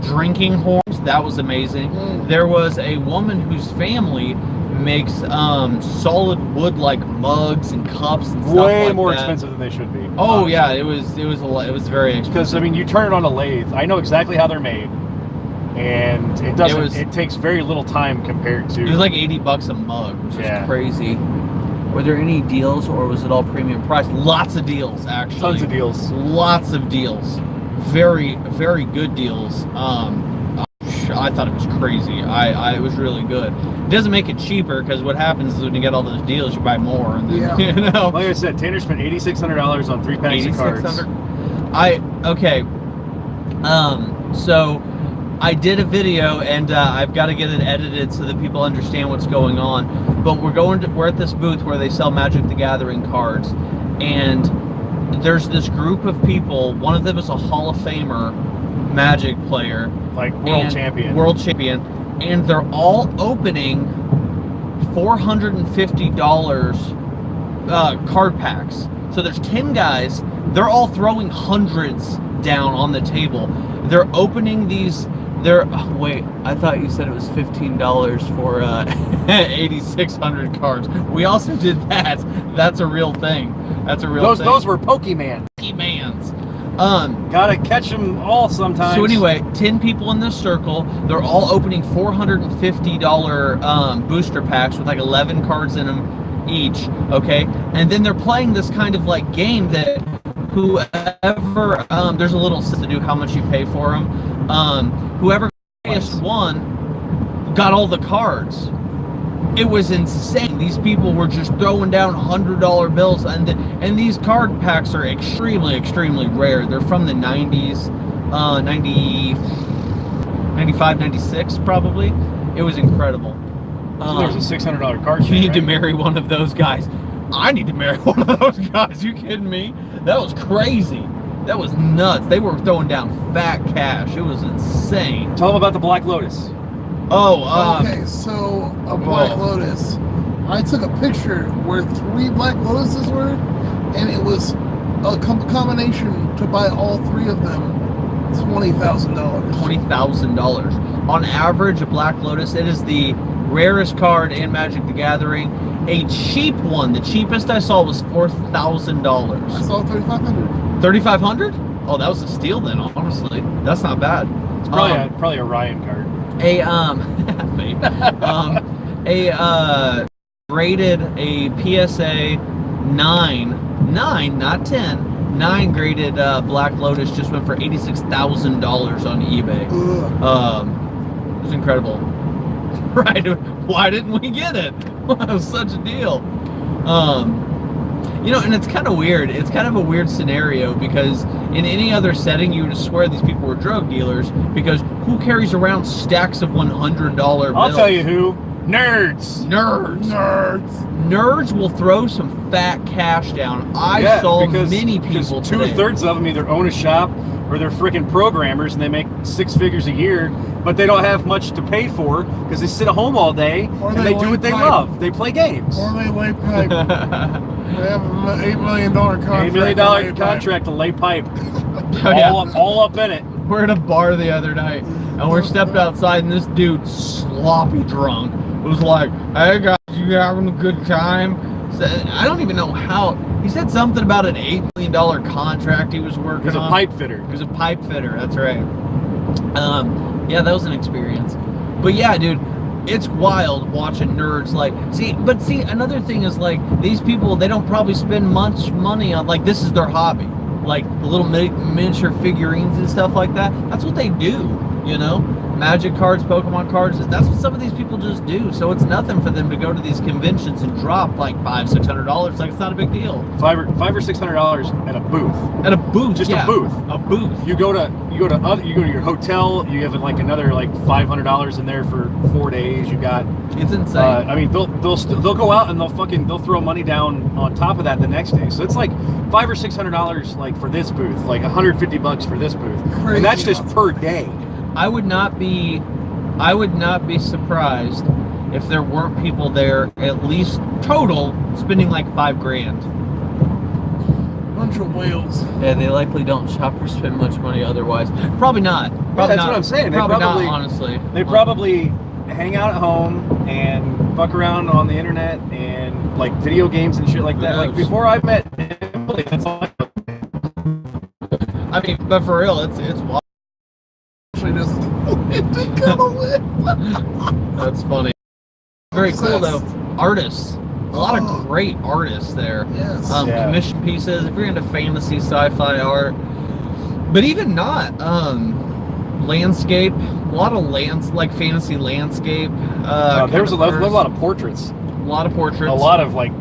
Speaker 1: Drinking horns, that was amazing. There was a woman whose family makes solid wood like mugs and cups and stuff
Speaker 3: Way
Speaker 1: like
Speaker 3: more
Speaker 1: that.
Speaker 3: expensive than they should be.
Speaker 1: Oh
Speaker 3: honestly.
Speaker 1: yeah, it was a lot. It was very expensive.
Speaker 3: Because I mean, you turn it on a lathe. I know exactly how they're made, and it doesn't. It takes very little time compared to.
Speaker 1: It was like $80 a mug, which
Speaker 3: Yeah.
Speaker 1: is crazy. Were there any deals, or was it all premium price? Lots of deals, actually.
Speaker 3: Tons of deals.
Speaker 1: Lots of deals. Very good deals. I thought it was crazy. It was really good. It doesn't make it cheaper, because what happens is when you get all those deals, you buy more, and then
Speaker 2: Yeah.
Speaker 1: you know.
Speaker 3: Like I said, Tanner spent $8,600 on 3 packs of cards.
Speaker 1: So I did a video, and I've got to get it edited so that people understand what's going on. But we're at this booth where they sell Magic the Gathering cards, and there's this group of people. One of them is a Hall of Famer Magic player,
Speaker 3: Like world champion.
Speaker 1: And they're all opening $450 card packs. So there's 10 guys. They're all throwing hundreds down on the table. They're opening these. Wait, I thought you said it was $15 for 8,600 cards. We also did that. That's a real thing. That's a real thing.
Speaker 3: Those were Pokemans.
Speaker 1: Pokemans.
Speaker 3: Gotta catch them all sometimes.
Speaker 1: So anyway, 10 people in this circle. They're all opening $450 booster packs with like 11 cards in them each. Okay, and then they're playing this kind of like game that whoever there's a little system to do how much you pay for them. Whoever highest won got all the cards. It was insane. These people were just throwing down $100 bills, and these card packs are extremely rare. They're from the 90s, 95, 96 probably. It was incredible.
Speaker 3: So there's a $600 card.
Speaker 1: You need to marry one of those guys. I need to marry one of those guys. You kidding me? That was crazy. That was nuts. They were throwing down fat cash. It was insane.
Speaker 3: Tell them about the Black Lotus.
Speaker 2: Okay, so a Black Lotus. I took a picture where 3 Black Lotuses were, and it was a combination to buy all 3 of them. $20,000.
Speaker 1: $20,000. On average, a Black Lotus, it is the rarest card in Magic the Gathering. A cheap one, the cheapest I saw was $4,000.
Speaker 2: I saw 3,500.
Speaker 1: 3,500? Oh, that was a steal then, honestly. That's not bad.
Speaker 3: It's probably a Ryan card.
Speaker 1: Graded a PSA 9, not 10, 9 graded Black Lotus just went for $86,000 on eBay.
Speaker 2: Ugh.
Speaker 1: It was incredible. Right? Why didn't we get it? It was such a deal. And it's kind of weird. It's kind of a weird scenario, because in any other setting, you would swear these people were drug dealers, because who carries around stacks of $100 bills?
Speaker 3: I'll tell you who. Nerds.
Speaker 1: Nerds will throw some fat cash down. I saw many people today.
Speaker 3: 2/3 of them either own a shop or they're freaking programmers and they make 6 figures a year, but they don't have much to pay for because they sit at home all day and they do what they love. They play games.
Speaker 2: Or they lay pipe. They have an $8 million contract.
Speaker 3: $8 million contract to lay pipe.
Speaker 1: Oh, yeah.
Speaker 3: all up in it.
Speaker 1: We're at a bar the other night. and we stepped outside, and this dude, sloppy drunk, was like, "Hey guys, you having a good time?" So, I don't even know how. He said something about an $8 million contract he was working on.
Speaker 3: He's a pipe fitter.
Speaker 1: He was a pipe fitter. That's right. Yeah, that was an experience. But yeah, dude, it's wild watching nerds see, another thing is like these people, they don't probably spend much money on, like, this is their hobby, like the little miniature figurines and stuff like that. That's what they do, you know, Magic cards, Pokemon cards. That's what some of these people just do. So it's nothing for them to go to these conventions and drop like $500-$600. Like, it's not a big deal.
Speaker 3: $500 or $600 at a booth.
Speaker 1: At a booth,
Speaker 3: just
Speaker 1: yeah.
Speaker 3: a booth.
Speaker 1: A booth.
Speaker 3: You go to your hotel. You have like another like $500 in there for 4 days. You got.
Speaker 1: It's insane.
Speaker 3: I mean, they'll go out and they'll throw money down on top of that the next day. So it's like $500 or $600 like for this booth, like $150 for this booth,
Speaker 2: Crazy
Speaker 3: and that's just
Speaker 2: awesome.
Speaker 3: per day.
Speaker 1: I would not be surprised if there weren't people there at least total spending like $5,000.
Speaker 2: Bunch of whales.
Speaker 1: Yeah, they likely don't shop or spend much money otherwise. Probably not.
Speaker 3: That's what I'm saying.
Speaker 1: Probably not, honestly.
Speaker 3: They probably hang out at home and fuck around on the internet and like video games and shit like that. Like before I met Emily, that's all
Speaker 1: I mean, but for real, it's wild. That's funny. Very cool though. Artists, a lot of great artists there.
Speaker 2: Yes.
Speaker 1: Commission pieces. If you're into fantasy, sci-fi art, but even not landscape. A lot of like fantasy landscape.
Speaker 3: There's a lot of portraits.
Speaker 1: A lot of portraits.
Speaker 3: A lot of like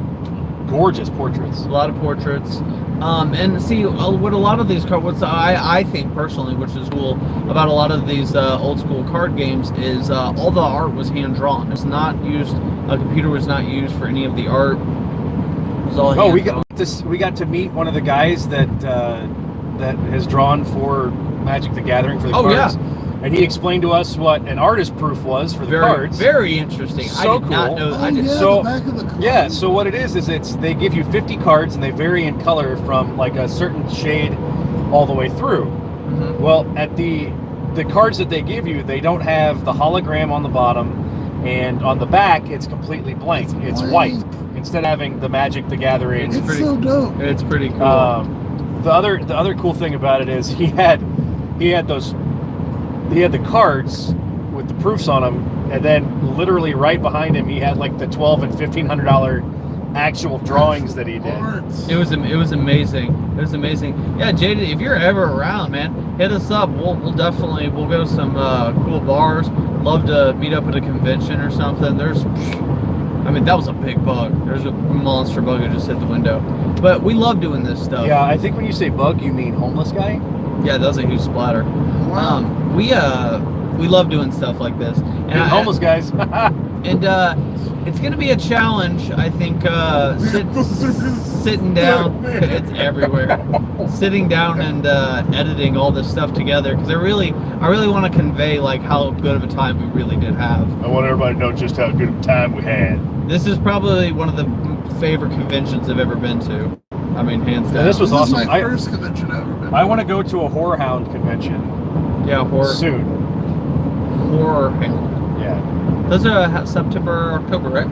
Speaker 3: gorgeous portraits.
Speaker 1: A lot of portraits. And see, what a lot of these cards, I think personally, which is cool about a lot of these old school card games, is all the art was hand drawn. It's not used. A computer was not used for any of the art. It was all hand drawn.
Speaker 3: We got to meet one of the guys that has drawn for Magic the Gathering for the cards.
Speaker 1: Yeah.
Speaker 3: And he explained to us what an artist proof was for the cards.
Speaker 1: Very interesting.
Speaker 3: So
Speaker 1: I did not know that.
Speaker 2: The back of the card.
Speaker 3: Yeah, so what it is they give you 50 cards and they vary in color from like a certain shade all the way through.
Speaker 1: Mm-hmm.
Speaker 3: Well, at the cards that they give you, they don't have the hologram on the bottom, and on the back it's completely blank. It's white instead of having the Magic the Gathering.
Speaker 2: It's so dope.
Speaker 1: It's pretty cool.
Speaker 3: The other cool thing about it is he had the cards with the proofs on them, and then literally right behind him he had like the $1,200 and $1,500 actual drawings that he did.
Speaker 1: It was amazing. It was amazing. Yeah, Jaden, if you're ever around, man, hit us up. We'll go to some cool bars. Love to meet up at a convention or something. That was a big bug. There's a monster bug that just hit the window. But we love doing this stuff.
Speaker 3: Yeah, I think when you say bug, you mean homeless guy.
Speaker 1: Yeah, that was a huge splatter.
Speaker 2: Wow.
Speaker 1: We love doing stuff like this. And
Speaker 3: homeless guys.
Speaker 1: And it's going to be a challenge, I think, sitting down. It's everywhere. Sitting down and editing all this stuff together, because I really want to convey like how good of a time we really did have.
Speaker 3: I want everybody to know just how good of a time we had.
Speaker 1: This is probably one of the favorite conventions I've ever been to. I mean, hands down.
Speaker 3: Yeah, this was awesome.
Speaker 2: This is my first convention I've ever been to.
Speaker 3: I want to go to a Horror Hound convention.
Speaker 1: Yeah,
Speaker 3: soon.
Speaker 1: Horror Hound.
Speaker 3: Yeah.
Speaker 1: Those are September, October, right?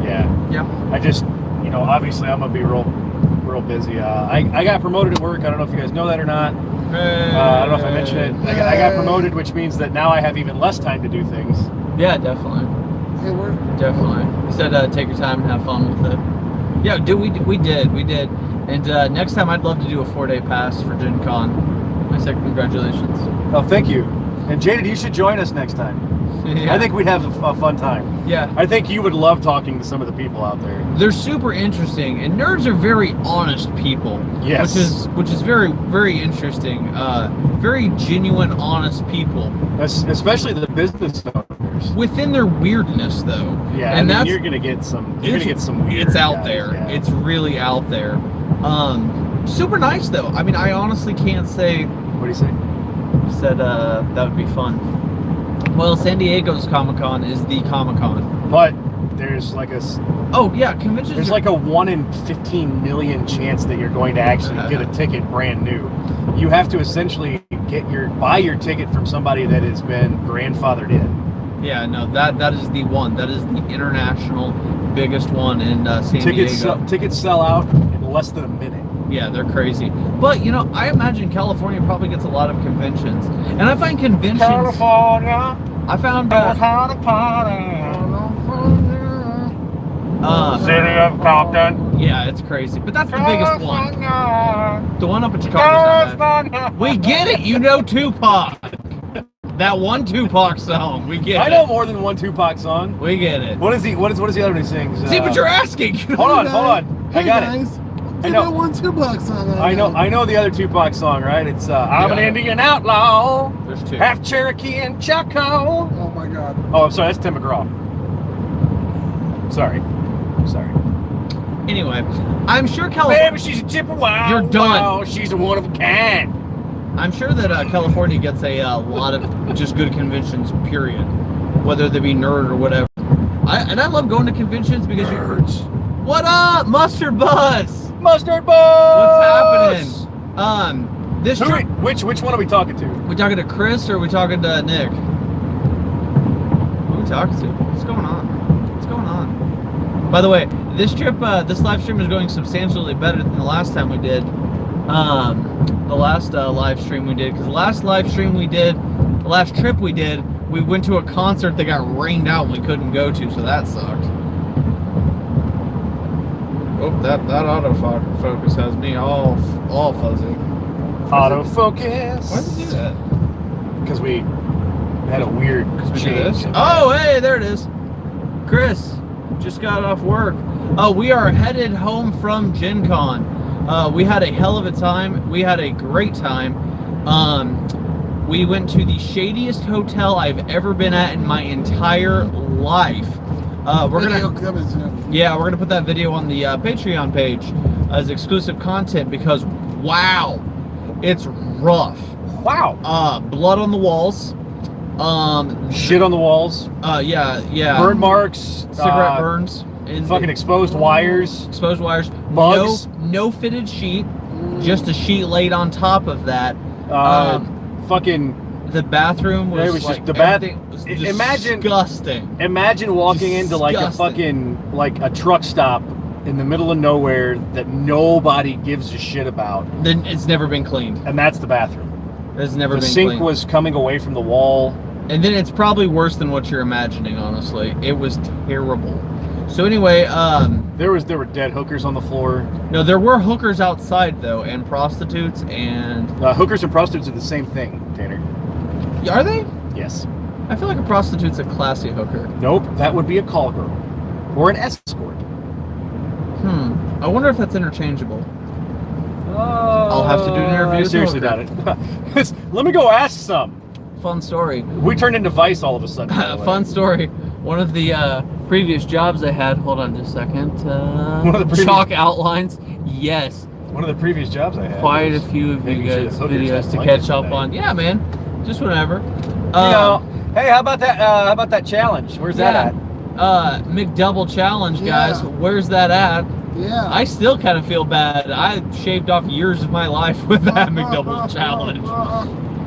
Speaker 3: Yeah.
Speaker 1: Yeah.
Speaker 3: I just, obviously I'm gonna be real busy. I got promoted at work. I don't know if you guys know that or not. I don't know if I mentioned it. I got promoted, which means that now I have even less time to do things.
Speaker 1: Yeah, definitely.
Speaker 2: Hey, we're
Speaker 1: Definitely. You said take your time and have fun with it. Yeah, dude, we did. And next time I'd love to do a 4-day pass for Gen Con. I said congratulations.
Speaker 3: Oh, thank you. And Jaded, you should join us next time.
Speaker 1: Yeah.
Speaker 3: I think we'd have a fun time.
Speaker 1: Yeah.
Speaker 3: I think you would love talking to some of the people out there.
Speaker 1: They're super interesting, and nerds are very honest people.
Speaker 3: Yes.
Speaker 1: Which is very, very interesting. Very genuine, honest people.
Speaker 3: Especially the business owners.
Speaker 1: Within their weirdness, though.
Speaker 3: Yeah,
Speaker 1: and that's
Speaker 3: you're gonna get some. You're gonna get some weird.
Speaker 1: It's out
Speaker 3: guys,
Speaker 1: there.
Speaker 3: yeah.
Speaker 1: It's really out there. Super nice though. I mean, I honestly can't say.
Speaker 3: What do you say?
Speaker 1: Said that would be fun. Well, San Diego's Comic-Con is the Comic-Con.
Speaker 3: But there's like
Speaker 1: conventions.
Speaker 3: There's like a 1 in 15 million chance that you're going to actually get a ticket brand new. You have to essentially buy your ticket from somebody that has been grandfathered in.
Speaker 1: Yeah, no, that is the one. That is the international biggest one in San Diego.
Speaker 3: Tickets sell out in less than a minute.
Speaker 1: Yeah, they're crazy. But, you know, I imagine California probably gets a lot of conventions. And I find conventions...
Speaker 3: California.
Speaker 1: I found...
Speaker 3: City of Compton.
Speaker 1: Yeah, it's crazy. But that's the biggest one. The one up in Chicago's not bad. We get it. You know Tupac. That one Tupac song. We get it.
Speaker 3: I know more than one Tupac song.
Speaker 1: We get it.
Speaker 3: What is the other one he sings?
Speaker 1: See, but you're asking.
Speaker 3: Hold on.
Speaker 2: Hey
Speaker 3: I got
Speaker 2: guys,
Speaker 3: it.
Speaker 2: I know one Tupac song.
Speaker 3: I know the other Tupac song, right? It's I'm an Indian outlaw.
Speaker 1: There's two.
Speaker 3: Half Cherokee and Chaco.
Speaker 2: Oh my God.
Speaker 3: Oh, I'm sorry. That's Tim McGraw. Sorry.
Speaker 1: Anyway, I'm sure California...
Speaker 3: Baby, she's a Chippewa.
Speaker 1: You're done.
Speaker 3: Wow, she's a one of a kind.
Speaker 1: I'm sure that California gets a lot of just good conventions, period. Whether they be nerd or whatever. I love going to conventions because
Speaker 3: Nerds.
Speaker 1: What up, Mustard Buzz?
Speaker 3: Mustard Buzz.
Speaker 1: What's happening? This trip...
Speaker 3: Which one are we talking to?
Speaker 1: We talking to Chris or are we talking to Nick? Who are we talking to? What's going on? By the way, this trip, this live stream is going substantially better than the last time we did. The last live stream we did, because the last trip we did, we went to a concert that got rained out and we couldn't go to, so that sucked. Oh, that autofocus has me all fuzzy.
Speaker 3: Autofocus.
Speaker 1: Why did it do that?
Speaker 3: Because we had a weird change.
Speaker 1: Oh, hey, there it is. Chris just got off work. We are headed home from Gen Con. We had a hell of a time. We had a great time. We went to the shadiest hotel I've ever been at in my entire life. We're gonna put that video on the Patreon page as exclusive content because wow, it's rough.
Speaker 3: Wow.
Speaker 1: Blood on the walls.
Speaker 3: Shit on the walls.
Speaker 1: Yeah.
Speaker 3: Burn marks.
Speaker 1: Cigarette burns.
Speaker 3: Fucking exposed wires.
Speaker 1: Exposed wires.
Speaker 3: Bugs.
Speaker 1: No fitted sheet. Just a sheet laid on top of that.
Speaker 3: Fucking.
Speaker 1: The bathroom was,
Speaker 3: it was
Speaker 1: like,
Speaker 3: just the bathroom.
Speaker 1: Disgusting.
Speaker 3: Imagine walking into like a fucking a truck stop in the middle of nowhere that nobody gives a shit about.
Speaker 1: Then it's never been cleaned.
Speaker 3: And that's the bathroom.
Speaker 1: It's never been
Speaker 3: cleaned. The sink
Speaker 1: cleaned.
Speaker 3: was coming away from the wall.
Speaker 1: And then it's probably worse than what you're imagining, honestly. It was terrible. So anyway,
Speaker 3: there were dead hookers on the floor.
Speaker 1: No, there were hookers outside though, and prostitutes and
Speaker 3: hookers and prostitutes are the same thing, Tanner.
Speaker 1: Are they?
Speaker 3: Yes.
Speaker 1: I feel like a prostitute's a classy hooker.
Speaker 3: Nope, that would be a call girl or an escort.
Speaker 1: I wonder if that's interchangeable. I'll have to do an interview.
Speaker 3: I seriously doubt it. Let me go ask some.
Speaker 1: Fun story.
Speaker 3: We turned into Vice all of a sudden.
Speaker 1: Fun story. One of the previous jobs I had. Hold on just a second.
Speaker 3: One of the
Speaker 1: chalk outlines. Yes.
Speaker 3: One of the previous jobs I had.
Speaker 1: Quite a few of you guys' videos to catch up on. Yeah, man. Just whenever.
Speaker 3: Hey, how about that? How about that challenge? Where's that at?
Speaker 1: McDouble challenge, guys.
Speaker 2: Yeah.
Speaker 1: Where's that at?
Speaker 2: Yeah.
Speaker 1: I still kind of feel bad. I shaved off years of my life with that McDouble challenge.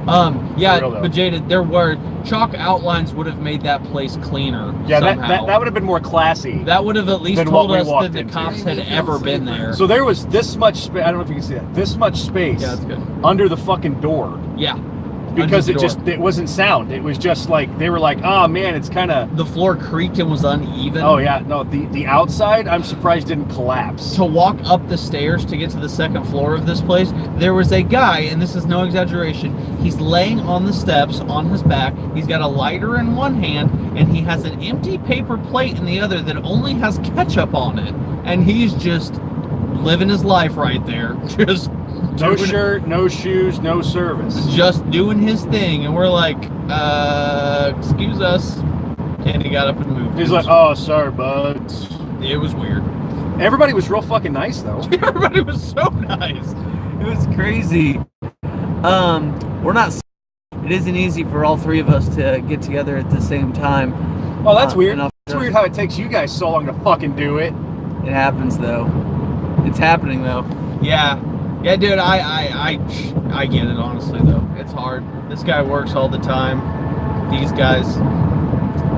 Speaker 1: But Jada, there were chalk outlines would have made that place cleaner.
Speaker 3: Yeah,
Speaker 1: somehow.
Speaker 3: that would have been more classy.
Speaker 1: That would have at least told us that the cops had ever been there.
Speaker 3: So there was this much space. I don't know if you can see that. This much space.
Speaker 1: Yeah, that's good.
Speaker 3: Under the fucking door.
Speaker 1: Yeah.
Speaker 3: Because it wasn't sound. It was just like they were like, oh man, it's kind of
Speaker 1: the floor creaked and was uneven.
Speaker 3: Oh yeah, no, the outside I'm surprised didn't collapse.
Speaker 1: To walk up the stairs to get to the second floor of this place, there was a guy, and this is no exaggeration, he's laying on the steps on his back, he's got a lighter in one hand, and he has an empty paper plate in the other that only has ketchup on it, and he's just living his life right there. Just
Speaker 3: no shirt, no shoes, no service.
Speaker 1: Just doing his thing, and we're like, excuse us. And he got up and moved.
Speaker 3: He's like, oh, sorry, bud.
Speaker 1: It was weird.
Speaker 3: Everybody was real fucking nice, though.
Speaker 1: Everybody was so nice. It was crazy. We're not. It isn't easy for all three of us to get together at the same time.
Speaker 3: Oh, that's weird. It's weird how it takes you guys so long to fucking do it.
Speaker 1: It happens, though. It's happening, though. Yeah. Yeah, dude, I get it, honestly, though. It's hard. This guy works all the time. These guys.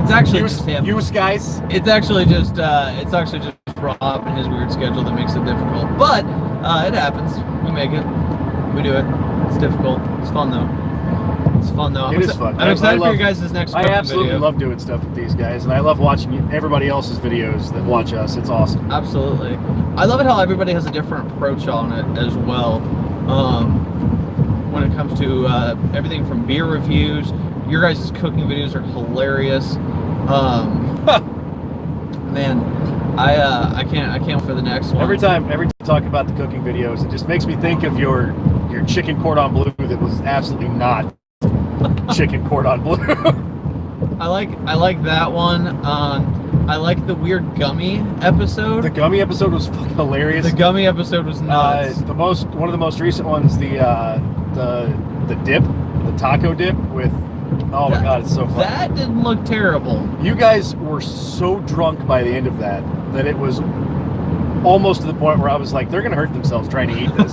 Speaker 1: It's actually just him.
Speaker 3: Use guys.
Speaker 1: It's actually just Rob and his weird schedule that makes it difficult. But it happens. We make it. We do it. It's difficult. It's fun, though. It's fun, though.
Speaker 3: It is fun.
Speaker 1: I'm excited for you guys' next
Speaker 3: I absolutely
Speaker 1: video.
Speaker 3: love doing stuff with these guys, and I love watching everybody else's videos that watch us. It's awesome.
Speaker 1: Absolutely. I love it how everybody has a different approach on it as well. When it comes to everything from beer reviews, your guys' cooking videos are hilarious. Man, I can't wait for the next one.
Speaker 3: Every time I talk about the cooking videos, it just makes me think of your chicken cordon bleu that was absolutely not chicken cordon bleu.
Speaker 1: I like that one. I like the weird gummy episode.
Speaker 3: The gummy episode was fucking hilarious.
Speaker 1: The gummy episode was nuts.
Speaker 3: One of the most recent ones, the dip, the taco dip with. Oh my god, it's so funny.
Speaker 1: That didn't look terrible.
Speaker 3: You guys were so drunk by the end of that it was almost to the point where I was like, they're gonna hurt themselves trying to eat this.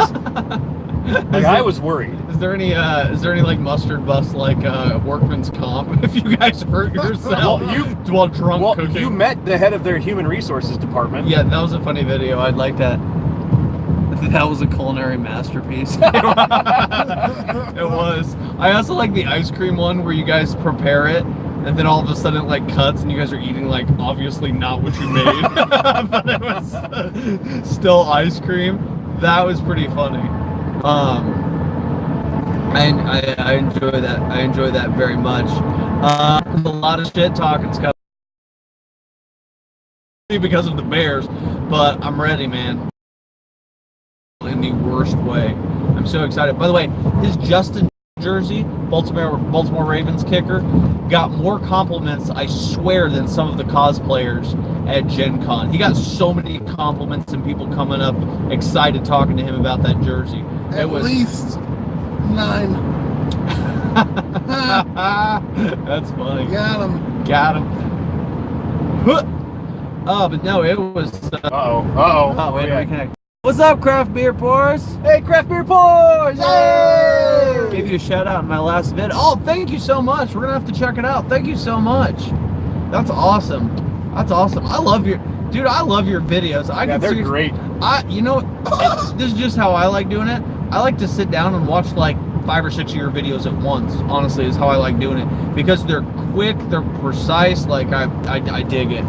Speaker 3: I was worried.
Speaker 1: Is there any like mustard bus like workman's comp if you guys hurt yourself while drunk cooking?
Speaker 3: You met the head of their human resources department.
Speaker 1: Yeah, that was a funny video. I'd like that. That was a culinary masterpiece. It was. I also like the ice cream one where you guys prepare it and then all of a sudden it like cuts and you guys are eating like obviously not what you made. But it was still ice cream. That was pretty funny. I enjoy that. I enjoy that very much. A lot of shit talking, Scott, because of the Bears, but I'm ready, man. In the worst way. I'm so excited. By the way, his Justin jersey, Baltimore Ravens kicker, got more compliments, I swear, than some of the cosplayers at GenCon. He got so many compliments and people coming up excited talking to him about that jersey.
Speaker 2: At least 9.
Speaker 1: That's funny.
Speaker 2: Got him.
Speaker 1: Oh, but no, it was.
Speaker 3: Oh,
Speaker 1: wait, reconnect. What's up, craft beer pours?
Speaker 3: Hey, craft beer pours! Yay!
Speaker 1: Gave you a shout out in my last vid. Oh, thank you so much. We're gonna have to check it out. Thank you so much. That's awesome. That's awesome. I love your videos.
Speaker 3: They're great.
Speaker 1: This is just how I like doing it. I like to sit down and watch like 5 or 6 of your videos at once. Honestly, is how I like doing it because they're quick, they're precise. Like I dig it.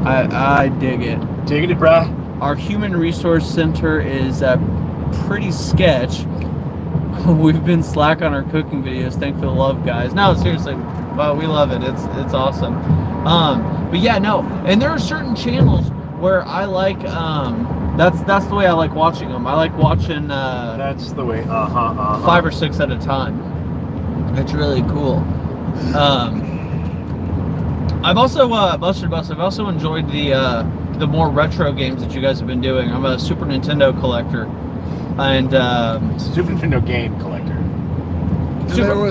Speaker 1: I dig it.
Speaker 3: Digging it, bruh.
Speaker 1: Our human resource center is pretty sketch. We've been slack on our cooking videos. Thanks for the love, guys. No, seriously, well, we love it. It's awesome. But yeah, no, and there are certain channels where I like. That's the way I like watching them. I like watching.
Speaker 3: That's the way.
Speaker 1: 5 or 6 at a time. It's really cool. I've also Buster Bus. I've also enjoyed the more retro games that you guys have been doing. I'm a Super Nintendo collector, and
Speaker 3: Super Nintendo game collector.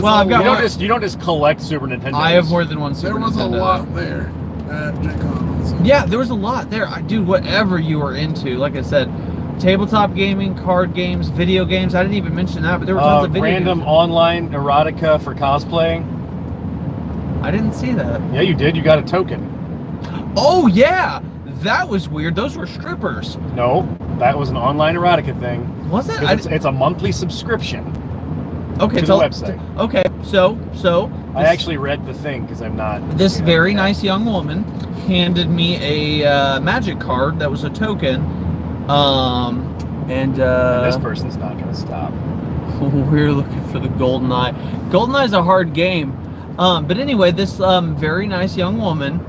Speaker 1: I've got.
Speaker 3: You don't just collect Super Nintendo.
Speaker 1: I have more than one Super Nintendo.
Speaker 2: There was a lot there at GenCon also.
Speaker 1: Yeah, there was a lot there. I do whatever you were into. Like I said, tabletop gaming, card games, video games. I didn't even mention that, but there were tons of video
Speaker 3: random
Speaker 1: games.
Speaker 3: Online erotica for cosplaying.
Speaker 1: I didn't see that.
Speaker 3: Yeah, you did. You got a token.
Speaker 1: Oh yeah, that was weird. Those were strippers.
Speaker 3: No, that was an online erotica thing.
Speaker 1: Was it?
Speaker 3: It's a monthly subscription.
Speaker 1: Okay,
Speaker 3: to the website.
Speaker 1: Okay, so
Speaker 3: I actually read the thing because I'm not.
Speaker 1: This very nice young woman handed me a magic card that was a token, and
Speaker 3: this person's not going to stop.
Speaker 1: We're looking for the GoldenEye. GoldenEye's a hard game, but anyway, this very nice young woman,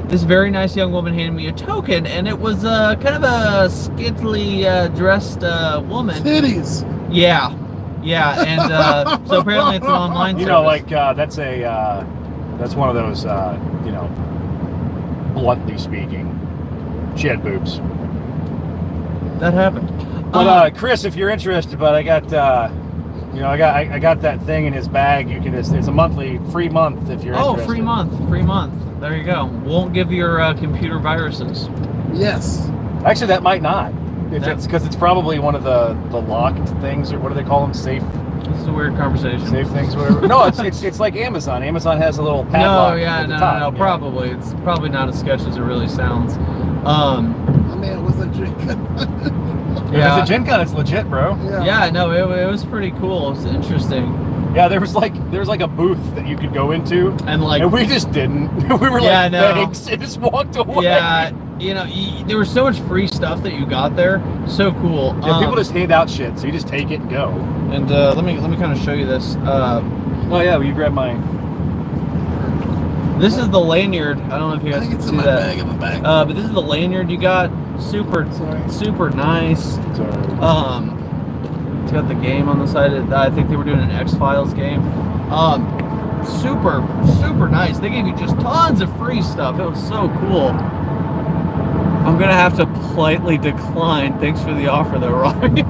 Speaker 1: This very nice young woman handed me a token, and it was kind of a scantily dressed woman.
Speaker 2: Titties.
Speaker 1: Yeah, and so apparently it's an online service.
Speaker 3: Like that's one of those, bluntly speaking, she had boobs.
Speaker 1: That happened.
Speaker 3: But Chris, if you're interested, but I got that thing in his bag. You can it's a monthly free month if you're interested.
Speaker 1: Free month. There you go. Won't give your computer viruses.
Speaker 2: Yes.
Speaker 3: Actually, that might not. it's because it's probably one of the locked things, or what do they call them? Safe.
Speaker 1: This is a weird conversation.
Speaker 3: Safe things, whatever. No, it's like Amazon. Amazon has a little padlock.
Speaker 1: No, yeah,
Speaker 3: at the
Speaker 1: no,
Speaker 3: top.
Speaker 1: no,
Speaker 3: Yeah.
Speaker 1: probably. It's probably not as sketchy as it really sounds.
Speaker 2: I mean, it was a drink.
Speaker 3: Yeah, if it's a Gen Con, it's legit, bro.
Speaker 1: Yeah, no, it was pretty cool. It was interesting.
Speaker 3: Yeah, there was like a booth that you could go into,
Speaker 1: And like,
Speaker 3: and we just didn't. We were
Speaker 1: Yeah,
Speaker 3: like,
Speaker 1: no.
Speaker 3: thanks, and just walked away.
Speaker 1: yeah, you know, there was so much free stuff that you got there. So cool.
Speaker 3: Yeah, people just hand out shit, so you just take it and go.
Speaker 1: And let me kind of show you this.
Speaker 3: Oh yeah, will you grab my?
Speaker 1: This is the lanyard. I don't know if you
Speaker 2: I
Speaker 1: guys
Speaker 2: think
Speaker 1: can
Speaker 2: it's
Speaker 1: see
Speaker 2: in my
Speaker 1: that.
Speaker 2: bag in the back.
Speaker 1: But this is the lanyard you got. Super nice.
Speaker 3: Sorry.
Speaker 1: It's got the game on the side. I think they were doing an X-Files game. Super nice. They gave you just tons of free stuff. It was so cool. I'm gonna have to politely decline. Thanks for the offer, though, Robbie.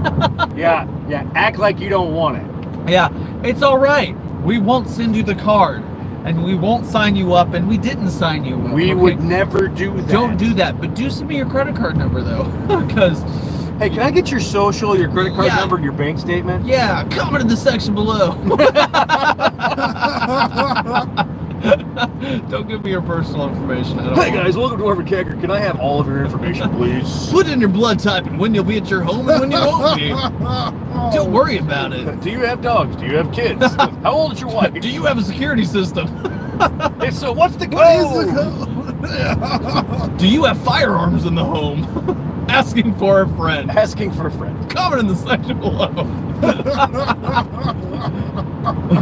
Speaker 3: Yeah. Act like you don't want it.
Speaker 1: Yeah, it's all right. We won't send you the card, and we won't sign you up, and we didn't sign you up.
Speaker 3: We
Speaker 1: okay?
Speaker 3: would never do that.
Speaker 1: Don't do that, but do send me your credit card number, though, because
Speaker 3: Hey, can I get your social, your credit card
Speaker 1: Yeah.
Speaker 3: number, and your bank statement?
Speaker 1: yeah, comment in the section below. Don't give me your personal information. I don't
Speaker 3: Hey
Speaker 1: want
Speaker 3: guys, welcome to Harvard Kegger. Can I have all of your information, please?
Speaker 1: Put in your blood type and when you'll be at your home and when you won't be. Don't worry about it.
Speaker 3: Do you have dogs? Do you have kids? How old is your wife?
Speaker 1: Do you have a security system?
Speaker 3: If so, what's the
Speaker 2: What is the
Speaker 3: code?
Speaker 2: code?
Speaker 1: Do you have firearms in the home? Asking for a friend.
Speaker 3: Asking for a friend.
Speaker 1: Comment in the section below.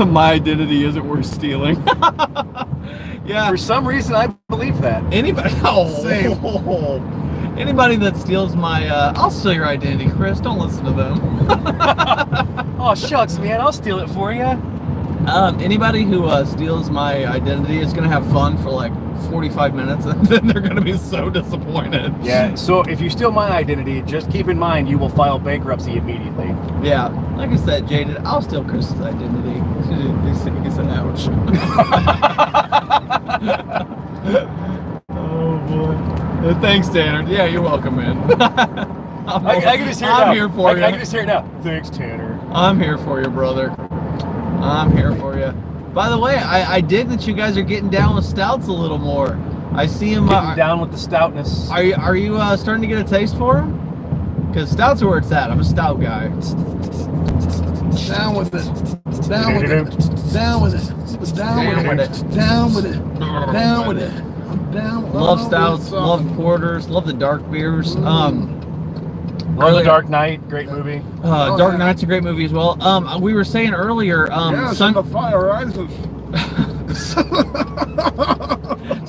Speaker 1: My identity isn't worth stealing. Yeah.
Speaker 3: For some reason, I believe that.
Speaker 1: Anybody? Anybody that steals my, I'll steal your identity, Chris. Don't listen to them.
Speaker 3: Oh shucks, man, I'll steal it for you.
Speaker 1: Anybody who steals my identity is gonna have fun for like 45 minutes, and then they're gonna be so disappointed.
Speaker 3: Yeah. So if you steal my identity, just keep in mind you will file bankruptcy immediately.
Speaker 1: Yeah. Like I said, Jaded, I'll steal Chris's identity. He said, ouch. Oh boy. Thanks, Tanner. Yeah, you're welcome, man.
Speaker 3: I can just hear it now.
Speaker 1: I'm here for you.
Speaker 3: I can just hear it now. Thanks, Tanner.
Speaker 1: I'm here for you, brother. I'm here for you. By the way, I dig that you guys are getting down with stouts a little more. I see him.
Speaker 3: Getting down with the stoutness.
Speaker 1: Are you starting to get a taste for them? Because stouts are where it's at. I'm a stout guy.
Speaker 2: Down with it. Down with it. Down with it. Down with it. Down with it. Down with it. I'm down.
Speaker 1: Love stouts. Love porters. Love the dark beers.
Speaker 3: Or The Dark Knight, great movie.
Speaker 1: Dark Knight's a great movie as well. We were saying earlier,
Speaker 2: the fire rises.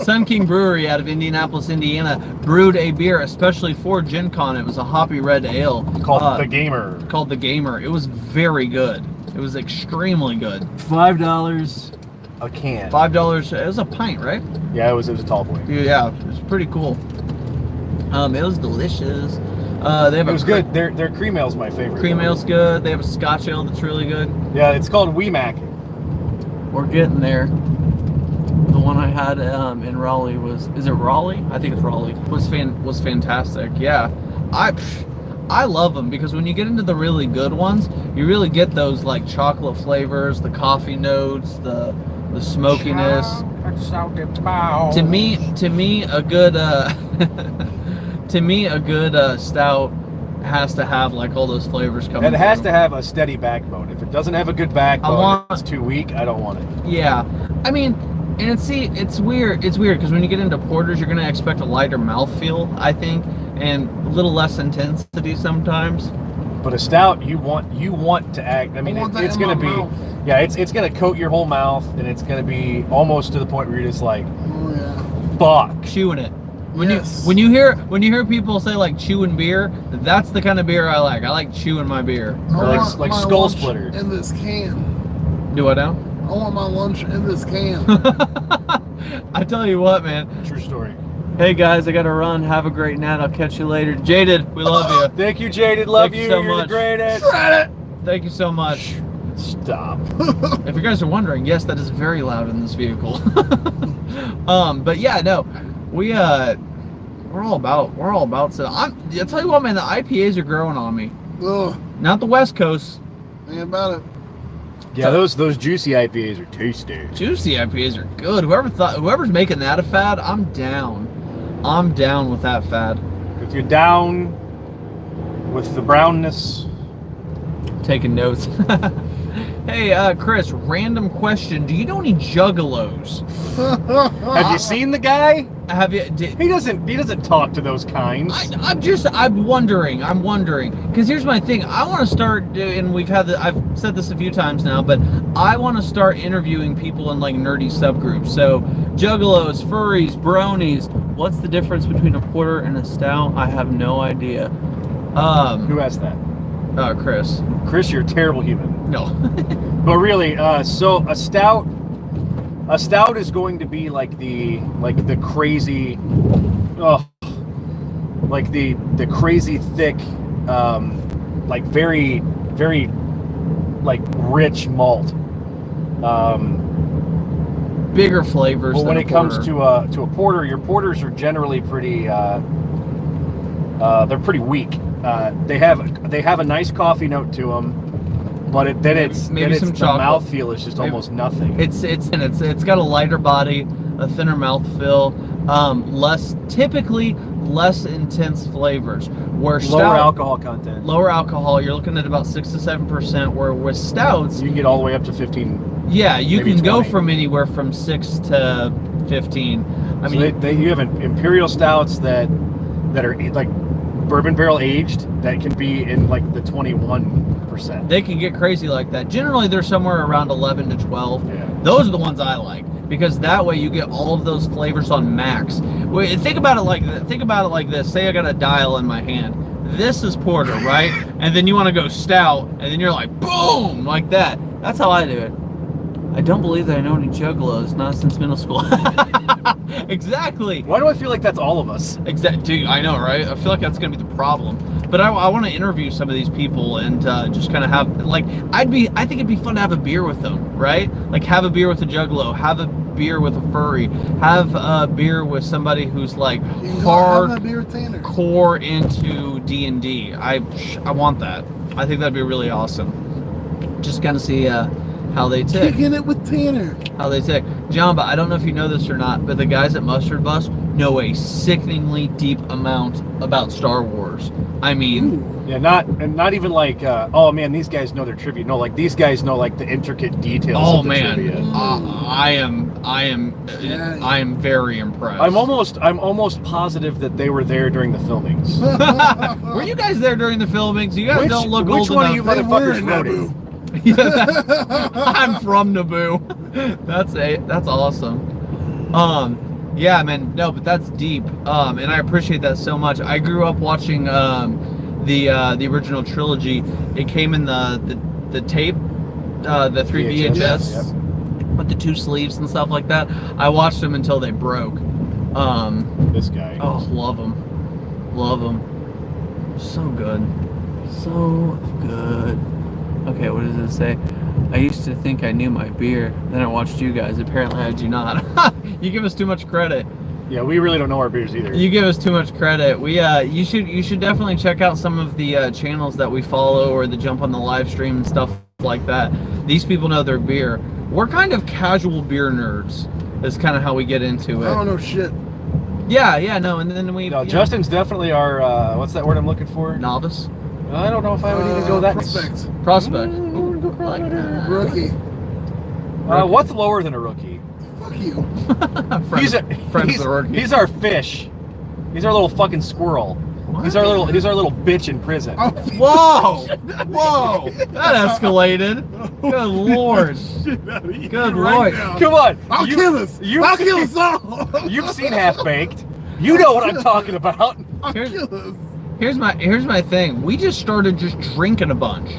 Speaker 1: Sun King Brewery out of Indianapolis, Indiana, brewed a beer especially for Gen Con. It was a hoppy red ale
Speaker 3: Called The Gamer.
Speaker 1: Called The Gamer. It was very good. It was extremely good.
Speaker 3: $5 a can.
Speaker 1: $5. It was a pint, right?
Speaker 3: Yeah, it was a tall boy.
Speaker 1: Yeah, it was pretty cool. It was delicious. They have
Speaker 3: It was good. Their cream ale's my favorite.
Speaker 1: Cream ale's good. They have a Scotch ale that's really good.
Speaker 3: Yeah, it's called Weemac.
Speaker 1: We're getting there. The one I had in Raleigh is it Raleigh? I think it's Raleigh. Was fantastic. Yeah, I love them because when you get into the really good ones, you really get those like chocolate flavors, the coffee notes, the smokiness. To me, a good stout has to have like all those flavors coming.
Speaker 3: It has to have a steady backbone. If it doesn't have a good backbone, it's too weak. I don't want it.
Speaker 1: Yeah, I mean, and it's weird. It's weird because when you get into porters, you're gonna expect a lighter mouthfeel, I think, and a little less intensity sometimes.
Speaker 3: But a stout, you want to act. I mean, it's gonna be, yeah, it's gonna coat your whole mouth, and it's gonna be almost to the point where you're just like, fuck,
Speaker 1: chewing it. When
Speaker 2: Yes.
Speaker 1: you hear people say like chewing beer, that's the kind of beer I like. I like chewing my beer.
Speaker 3: Or like
Speaker 2: my
Speaker 3: Skull
Speaker 2: lunch
Speaker 3: Splitter.
Speaker 2: in this can.
Speaker 1: Do I now?
Speaker 2: I want my lunch in this can.
Speaker 1: I tell you what, man.
Speaker 3: True story.
Speaker 1: Hey guys, I gotta run. Have a great night. I'll catch you later. Jaded, we love you.
Speaker 3: Thank you, Jaded. Love
Speaker 1: Thank you
Speaker 3: you.
Speaker 1: so
Speaker 3: You're
Speaker 1: much.
Speaker 3: the greatest.
Speaker 1: Thank you so much.
Speaker 3: Stop.
Speaker 1: If you guys are wondering, yes, that is very loud in this vehicle. But yeah, no, we're we're all about. So I'll tell you what, man. The IPAs are growing on me.
Speaker 2: Ugh,
Speaker 1: Not the West Coast.
Speaker 2: ain't about it.
Speaker 3: Yeah, those juicy IPAs are tasty.
Speaker 1: Juicy IPAs are good. Whoever's making that a fad, I'm down. I'm down with that fad.
Speaker 3: If you're down with the brownness,
Speaker 1: Taking notes. Hey, Chris, random question. Do you know any juggalos?
Speaker 3: have you seen the guy?
Speaker 1: Have you?
Speaker 3: He doesn't talk to those kinds.
Speaker 1: I'm wondering, because here's my thing. I want to start, and I've said this a few times now, but I want to start interviewing people in like nerdy subgroups. So, juggalos, furries, bronies. What's the difference between a porter and a stout? I have no idea.
Speaker 3: Who asked that?
Speaker 1: Chris.
Speaker 3: Chris, you're a terrible human.
Speaker 1: No.
Speaker 3: But really, so a stout is going to be like the crazy, like the crazy thick, like very very like rich malt.
Speaker 1: Bigger flavors.
Speaker 3: But when
Speaker 1: than
Speaker 3: it comes
Speaker 1: porter.
Speaker 3: to a porter, your porters are generally pretty. They're pretty weak. They have a nice coffee note to them. But
Speaker 1: Maybe
Speaker 3: the
Speaker 1: chocolate.
Speaker 3: mouthfeel is just almost nothing.
Speaker 1: It's got a lighter body, a thinner mouthfeel, typically less intense flavors. Where
Speaker 3: Lower alcohol content.
Speaker 1: Lower alcohol, you're looking at about 6 to 7%. Where with stouts,
Speaker 3: You can get all the way up to 15.
Speaker 1: yeah, you
Speaker 3: maybe
Speaker 1: can go
Speaker 3: 20.
Speaker 1: from anywhere from 6 to 15. I
Speaker 3: So
Speaker 1: mean,
Speaker 3: you have imperial stouts that are like bourbon barrel aged that can be in like the 21%.
Speaker 1: they can get crazy like that. Generally, they're somewhere around 11 to 12.
Speaker 3: Yeah.
Speaker 1: Those are the ones I like because that way you get all of those flavors on max. Wait, think about it like this. Say I got a dial in my hand. This is porter, right? And then you want to go stout, and then you're like, boom, like that. That's how I do it. I don't believe that I know any juggalos, not since middle school. Exactly.
Speaker 3: Why do I feel like that's all of us?
Speaker 1: Dude, I know, right? I feel like that's gonna be the problem. But I want to interview some of these people and just kind of have I think it'd be fun to have a beer with them, right? Like have a beer with a juggalo, have a beer with a furry, have a beer with somebody who's like
Speaker 2: You can go have that beer with Tanner.
Speaker 1: hardcore into D&D. I want that. I think that'd be really awesome. Just kind of see how they tick.
Speaker 2: Kicking it with Tanner.
Speaker 1: How they tick. John, but I don't know if you know this or not, but the guys at Mustard Bus know a sickeningly deep amount about Star Wars. I mean,
Speaker 3: Yeah, not even like oh man, these guys know their trivia. No, like these guys know like the intricate details
Speaker 1: oh
Speaker 3: of the
Speaker 1: man,
Speaker 3: trivia.
Speaker 1: I am very impressed.
Speaker 3: I'm almost positive that they were there during the filmings.
Speaker 1: Were you guys there during the filmings? You guys don't look old
Speaker 3: which one of
Speaker 1: enough.
Speaker 3: you
Speaker 2: They were
Speaker 3: motherfuckers
Speaker 2: in
Speaker 3: wrote
Speaker 2: Naboo.
Speaker 3: it?
Speaker 1: I'm from Naboo. That's awesome. Yeah, man. No, but that's deep. And I appreciate that so much. I grew up watching the original trilogy. It came in the tape, the 3 VHS
Speaker 2: Yes.
Speaker 1: with the 2 sleeves and stuff like that. I watched them until they broke.
Speaker 3: This guy.
Speaker 1: Oh, love them. So good. So good. Okay, what does it say? I used to think I knew my beer. Then I watched you guys. Apparently I do not. You give us too much credit.
Speaker 3: Yeah, we really don't know our beers either.
Speaker 1: You give us too much credit. You should definitely check out some of the channels that we follow or that jump on the live stream and stuff like that. These people know their beer. We're kind of casual beer nerds. That's kind of how we get into
Speaker 2: I don't
Speaker 1: it.
Speaker 2: know shit.
Speaker 1: Yeah, no, and then we.
Speaker 3: No, Justin's definitely our what's that word I'm looking for?
Speaker 1: Novice.
Speaker 3: I don't know if I would even go that.
Speaker 2: Prospect.
Speaker 1: Prospect.
Speaker 3: Like that.
Speaker 2: Rookie.
Speaker 3: What's lower than a rookie?
Speaker 2: Fuck you.
Speaker 1: Friends of the rookie.
Speaker 3: He's our fish. He's our little fucking squirrel. He's our little bitch in prison.
Speaker 2: Oh,
Speaker 1: Whoa! That escalated. Good lord. Good lord.
Speaker 3: Come on.
Speaker 2: I'll kill us. I'll kill us all.
Speaker 3: You've seen Half Baked. You know what I'm talking about.
Speaker 2: I'll
Speaker 1: Here's-
Speaker 2: kill us.
Speaker 1: Here's my thing. We just started just drinking a bunch.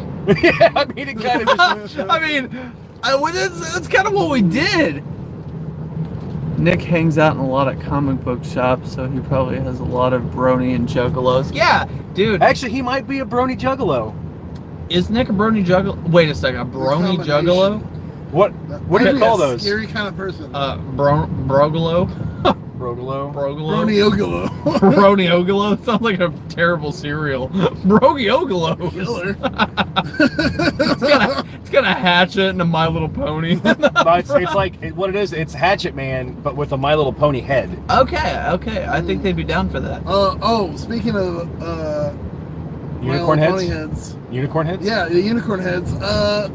Speaker 3: Yeah, I mean, it kind of just.
Speaker 1: I mean, that's kind of what we did. Nick hangs out in a lot of comic book shops, so he probably has a lot of brony and juggalos. Yeah, dude.
Speaker 3: Actually, he might be a brony juggalo.
Speaker 1: Is Nick a brony juggalo? Wait a second, a brony juggalo?
Speaker 3: What do you call those?
Speaker 2: Scary kind of person.
Speaker 1: Brogalo?
Speaker 3: Brogolo.
Speaker 1: Brogolo.
Speaker 2: Broniogolo.
Speaker 1: Broniogolo? Sounds like a terrible cereal. Brogiogolo.
Speaker 2: Killer.
Speaker 1: It's got a hatchet and a My Little Pony.
Speaker 3: But it's like what it is. It's Hatchet Man, but with a My Little Pony head.
Speaker 1: Okay. I think they'd be down for that.
Speaker 2: Speaking of
Speaker 3: Unicorn
Speaker 2: My
Speaker 3: heads.
Speaker 2: Little Pony heads.
Speaker 3: Unicorn heads.
Speaker 2: Yeah, the unicorn heads.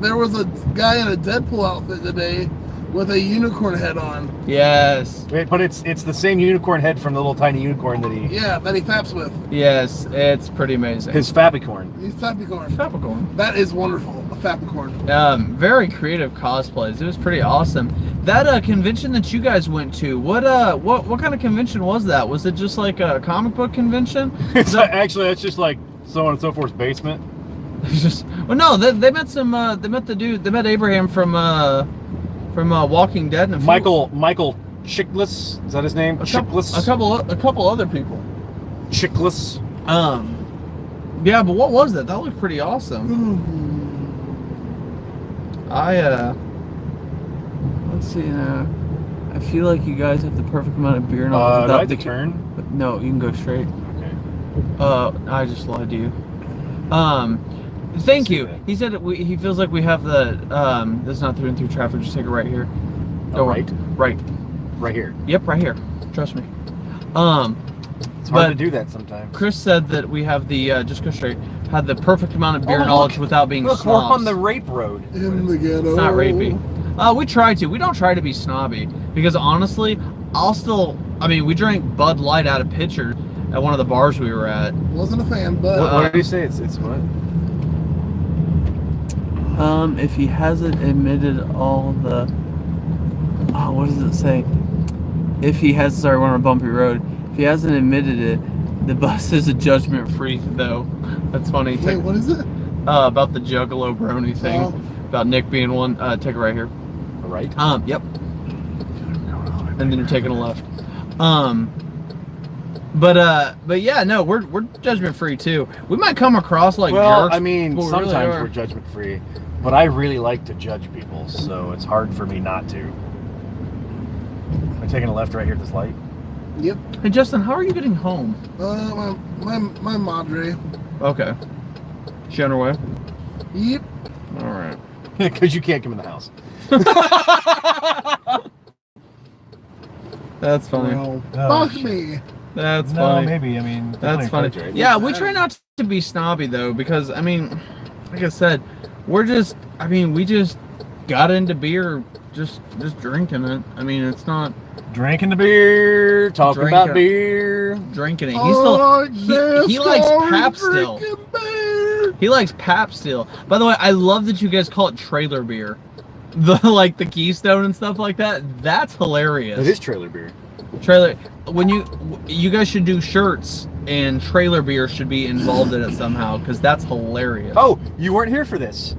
Speaker 2: There was a guy in a Deadpool outfit today with a unicorn head on.
Speaker 1: Yes.
Speaker 3: Wait, but it's the same unicorn head from the little tiny unicorn that he.
Speaker 2: Yeah, that he faps with.
Speaker 1: Yes, it's pretty amazing.
Speaker 3: His Fabicorn.
Speaker 2: He's Fabicorn.
Speaker 1: Fabicorn.
Speaker 2: That is wonderful. A Fabicorn.
Speaker 1: Very creative cosplays. It was pretty awesome. That convention that you guys went to, what kind of convention was that? Was it just like a comic book convention?
Speaker 3: It's actually that's just like so on and so forth's basement.
Speaker 1: They met they met Abraham from Walking Dead and
Speaker 3: Michael Chickless, is that his name? Chickless.
Speaker 1: A couple other people.
Speaker 3: Chickless.
Speaker 1: Yeah, but what was that? That looked pretty awesome. Let's see. I feel like you guys have the perfect amount of beer knowledge
Speaker 3: Do I
Speaker 1: without
Speaker 3: have to turn?
Speaker 1: No, you can go straight.
Speaker 3: Okay.
Speaker 1: I just lied to you. Thank you. He said he feels like we have the that's not through and through traffic. Just take it right here.
Speaker 3: Oh, right.
Speaker 1: Right
Speaker 3: here.
Speaker 1: Yep, right here. Trust me.
Speaker 3: It's hard to do that sometimes.
Speaker 1: Chris said that we have the just go straight. Had the perfect amount of beer knowledge without being
Speaker 3: Look,
Speaker 1: snobs.
Speaker 3: we're on the rape road.
Speaker 2: In the ghetto.
Speaker 1: It's not rapey. We try to. We don't try to be snobby because honestly, we drank Bud Light out of pitchers at one of the bars we were at.
Speaker 2: Wasn't a fan, but
Speaker 3: What did he say? It's what?
Speaker 1: If he hasn't admitted all the, what does it say? If he has, sorry, we're on a bumpy road. If he hasn't admitted it, the bus is a judgment-free though. That's funny.
Speaker 2: wait, what is it?
Speaker 1: About the Juggalo Brony thing.
Speaker 2: Oh.
Speaker 1: About Nick being one. Take it right here.
Speaker 3: Right.
Speaker 1: Yep. And then you're taking a left. But yeah, no, we're judgment free too. We might come across like jerks.
Speaker 3: I mean,
Speaker 1: but we
Speaker 3: sometimes
Speaker 1: really are.
Speaker 3: we're judgment free, but I really like to judge people, so it's hard for me not to. Am I taking a left right here at this light?
Speaker 2: Yep.
Speaker 1: Hey Justin, how are you getting home?
Speaker 2: My madre.
Speaker 1: Okay. She on her way?
Speaker 2: Yep.
Speaker 1: All right.
Speaker 3: Because you can't come in the house.
Speaker 1: That's funny.
Speaker 2: Well,
Speaker 3: Oh,
Speaker 2: fuck me.
Speaker 1: That's
Speaker 3: No,
Speaker 1: funny.
Speaker 3: maybe. I mean,
Speaker 1: That's funny.
Speaker 3: right?
Speaker 1: Yeah, we try not to be snobby though, because I mean, like I said, we just got into beer, just drinking it. I mean, it's not
Speaker 3: Drinking the beer, talking
Speaker 1: Drinking.
Speaker 3: about beer.
Speaker 1: drinking it.
Speaker 2: Oh,
Speaker 1: He likes Pap still.
Speaker 2: drinking beer.
Speaker 1: He likes Pap still. By the way, I love that you guys call it trailer beer. The Keystone and stuff like that. That's hilarious.
Speaker 3: It is trailer beer.
Speaker 1: Trailer. When you guys should do shirts and trailer beer should be involved in it somehow because that's hilarious.
Speaker 3: Oh, you weren't here for this.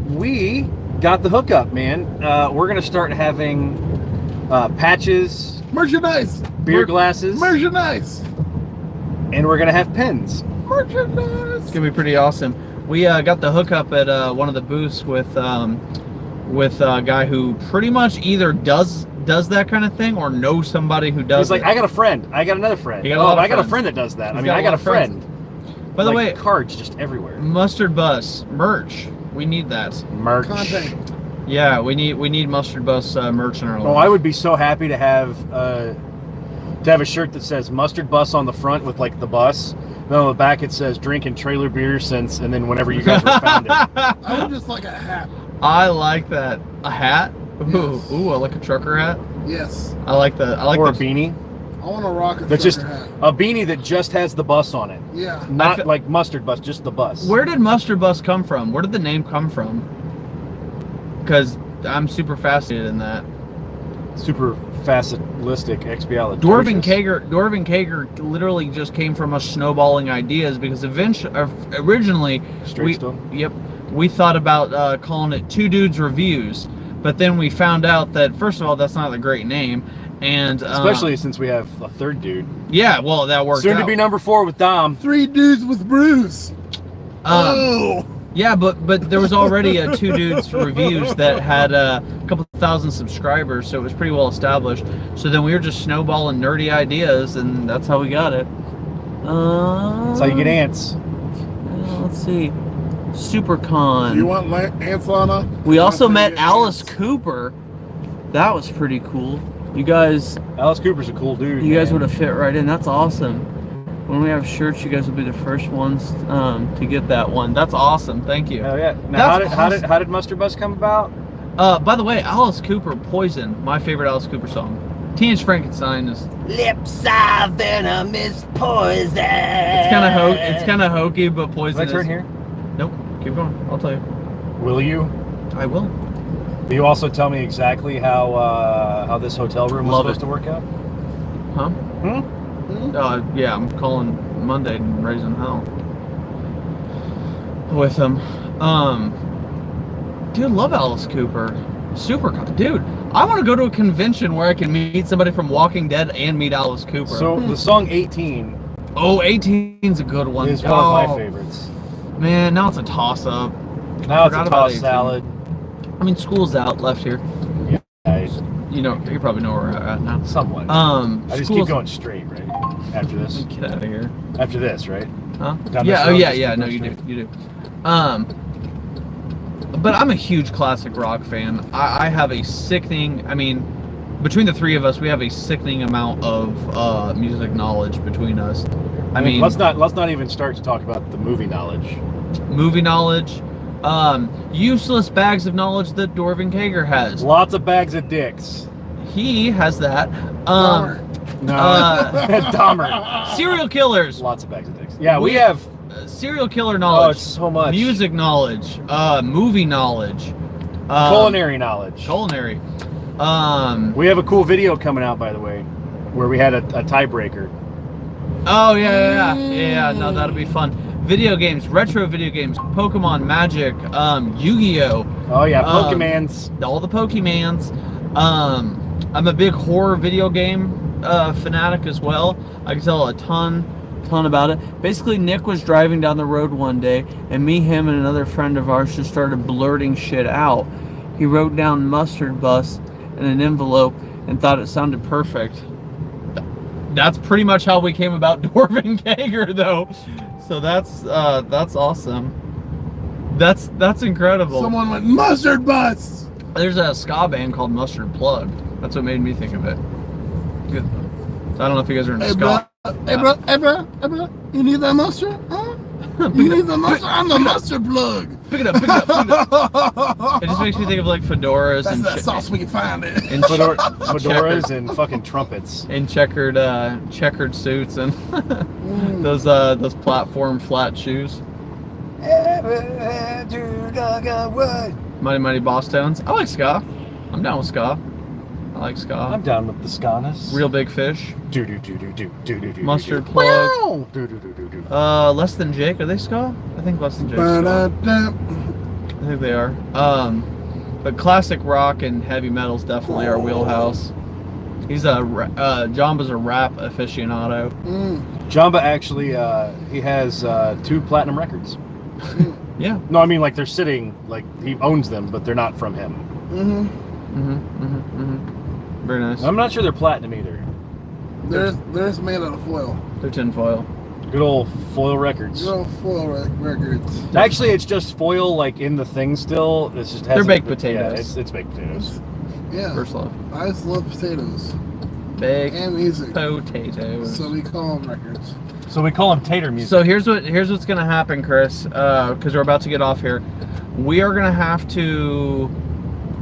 Speaker 3: We got the hookup, man. We're gonna start having patches,
Speaker 2: Merchandise.
Speaker 3: beer glasses,
Speaker 2: Merchandise.
Speaker 3: and we're gonna have pens.
Speaker 2: Merchandise.
Speaker 1: It's gonna be pretty awesome. We got the hookup at one of the booths with a guy who pretty much either does that kind of thing or knows somebody who does.
Speaker 3: He's like,
Speaker 1: it.
Speaker 3: I got a friend. I got another friend.
Speaker 1: You got a lot of
Speaker 3: I got a
Speaker 1: friends.
Speaker 3: friend that does that.
Speaker 1: He's
Speaker 3: I mean,
Speaker 1: got a
Speaker 3: I got
Speaker 1: lot
Speaker 3: a
Speaker 1: of friends.
Speaker 3: friend.
Speaker 1: By the way,
Speaker 3: cards just everywhere.
Speaker 1: Mustard Bus merch. We need that.
Speaker 3: Merch.
Speaker 2: Content.
Speaker 1: Yeah, we need Mustard Bus merch in our life.
Speaker 3: Oh, I would be so happy to have a shirt that says Mustard Bus on the front with like the bus. Then on the back it says drinking trailer beer since, and then whenever you guys were founded.
Speaker 2: I would just like a hat.
Speaker 1: I like that. A hat? Ooh,
Speaker 2: Yes.
Speaker 1: ooh, I like a trucker hat.
Speaker 2: Yes.
Speaker 1: I like the. I like
Speaker 3: or
Speaker 1: the
Speaker 3: a beanie.
Speaker 2: I want to rock a
Speaker 3: That's
Speaker 2: trucker
Speaker 3: just
Speaker 2: hat.
Speaker 3: a beanie that just has the bus on it.
Speaker 2: Yeah.
Speaker 3: Not like Mustard Bus, just the bus.
Speaker 1: Where did Mustard Bus come from? Where did the name come from? Because I'm super fascinated in that.
Speaker 3: Super facilistic expialidocious.
Speaker 1: Dwarven Kager literally just came from us snowballing ideas because originally
Speaker 3: Straight still?
Speaker 1: we thought about calling it Two Dudes Reviews, but then we found out that first of all that's not a great name, and
Speaker 3: Especially since we have a third dude.
Speaker 1: yeah, well that worked
Speaker 3: Soon
Speaker 1: out.
Speaker 3: to be number 4 with Dom.
Speaker 2: 3 dudes with Bruce. Oh.
Speaker 1: Yeah, but there was already a Two Dudes Reviews that had a couple 1,000 subscribers, so it was pretty well established. So then we were just snowballing nerdy ideas, and that's how we got it.
Speaker 3: That's how you get ants.
Speaker 1: Let's see. SuperCon.
Speaker 2: Do you want ants, Lana?
Speaker 1: We also met
Speaker 2: ants?
Speaker 1: Alice Cooper. That was pretty cool. You guys,
Speaker 3: Alice Cooper's a cool dude.
Speaker 1: you guys would have fit right in. That's awesome. When we have shirts, you guys will be the first ones to get that one. That's awesome. Thank you.
Speaker 3: Oh yeah. Now, how did Mustard Bus come about?
Speaker 1: By the way, Alice Cooper, Poison, my favorite Alice Cooper song. Teenage Frankenstein is.
Speaker 4: Lips are venomous poison.
Speaker 1: It's kind of hokey, but Poison.
Speaker 3: Can I turn
Speaker 1: is...
Speaker 3: here?
Speaker 1: Nope. Keep going. I'll tell you.
Speaker 3: Will you?
Speaker 1: I will.
Speaker 3: Will you also tell me exactly how this hotel room was supposed to work out?
Speaker 1: Huh?
Speaker 3: Hmm?
Speaker 1: Yeah, I'm calling Monday and raising hell with him. Dude, love Alice Cooper. Super, dude. I want to go to a convention where I can meet somebody from Walking Dead and meet Alice Cooper.
Speaker 3: So the song 18
Speaker 1: oh, 18's a good one.
Speaker 3: is one of my favorites.
Speaker 1: Man, now it's a toss-up.
Speaker 3: Now it's a
Speaker 1: Forgot about
Speaker 3: toss
Speaker 1: 18.
Speaker 3: salad.
Speaker 1: I mean, school's out left here.
Speaker 3: Yeah,
Speaker 1: You know, you probably know where we're at now.
Speaker 3: somewhat. I just keep going straight, right? After this.
Speaker 1: Get out of here.
Speaker 3: After this, right?
Speaker 1: Huh?
Speaker 3: Down
Speaker 1: Yeah.
Speaker 3: this
Speaker 1: Oh,
Speaker 3: road,
Speaker 1: yeah.
Speaker 3: just
Speaker 1: Yeah.
Speaker 3: keep
Speaker 1: No,
Speaker 3: going
Speaker 1: you do.
Speaker 3: straight.
Speaker 1: You do. But I'm a huge classic rock fan. I have a sickening. I mean, between the three of us, we have a sickening amount of music knowledge between us. I mean,
Speaker 3: let's not even start to talk about the movie knowledge.
Speaker 1: movie knowledge, useless bags of knowledge that Dorvin Kager has.
Speaker 3: Lots of bags of dicks.
Speaker 1: He has that.
Speaker 2: Dahmer.
Speaker 3: No,
Speaker 1: Uh,
Speaker 3: Dahmer.
Speaker 1: Serial killers.
Speaker 3: Lots of bags of dicks. Yeah, we have.
Speaker 1: Serial killer
Speaker 3: Oh,
Speaker 1: knowledge.
Speaker 3: it's so much.
Speaker 1: Music knowledge. Movie knowledge.
Speaker 3: Culinary knowledge.
Speaker 1: Culinary.
Speaker 3: We have a cool video coming out, by the way, where we had a tiebreaker.
Speaker 1: Oh yeah. No, that'll be fun. Video games, retro video games, Pokemon, Magic, Yu-Gi-Oh.
Speaker 3: Oh yeah, Pokemans.
Speaker 1: All the Pokemans. I'm a big horror video game fanatic as well. I can tell a ton about it. Basically, Nick was driving down the road one day, and me, him, and another friend of ours just started blurting shit out. He wrote down Mustard Bus in an envelope and thought it sounded perfect. That's pretty much how we came about Dorvin Kager, though. So that's awesome. That's incredible.
Speaker 2: Someone went mustard bus.
Speaker 1: There's a ska band called Mustard Plug. That's what made me think of it. Good. So I don't know if you guys are into
Speaker 2: Hey,
Speaker 1: ska.
Speaker 2: bro. Hey, bro. You need that mustard? Huh? You need the mustard? I'm the mustard plug.
Speaker 1: Pick it up. It just makes me think of like fedoras
Speaker 2: That's
Speaker 1: and
Speaker 2: that sauce we can find it.
Speaker 1: and
Speaker 3: Fedoras and fucking trumpets.
Speaker 1: and checkered suits and those platform flat shoes. Mighty Boss Tones. I like ska. I'm down with ska. I like ska.
Speaker 3: I'm down with the scanus.
Speaker 1: Real Big Fish.
Speaker 3: Do.
Speaker 1: Mustard Plug.
Speaker 3: Do.
Speaker 1: Less Than Jake. Are they ska? I think Less Than Jake.
Speaker 2: Ba-da-da.
Speaker 1: I think they are. But classic rock and heavy metal's definitely our wheelhouse. He's Jamba's a rap aficionado.
Speaker 3: Jamba actually, he has 2 platinum records.
Speaker 1: Yeah.
Speaker 3: No, I mean like they're sitting, like he owns them, but they're not from him.
Speaker 1: Very nice.
Speaker 3: I'm not sure they're platinum either.
Speaker 2: They're just made out of foil.
Speaker 1: They're tinfoil.
Speaker 3: Good old foil records.
Speaker 2: Good old foil records.
Speaker 3: Actually, it's just foil, like in the thing still. It's just
Speaker 1: They're baked potatoes.
Speaker 3: Yeah, it's baked potatoes.
Speaker 2: Yeah.
Speaker 1: First love.
Speaker 2: I just love potatoes
Speaker 1: Baked
Speaker 2: and music.
Speaker 1: potatoes.
Speaker 2: So we call them records.
Speaker 3: So we call them tater music.
Speaker 1: So here's what's gonna happen, Chris. Because we're about to get off here. We are gonna have to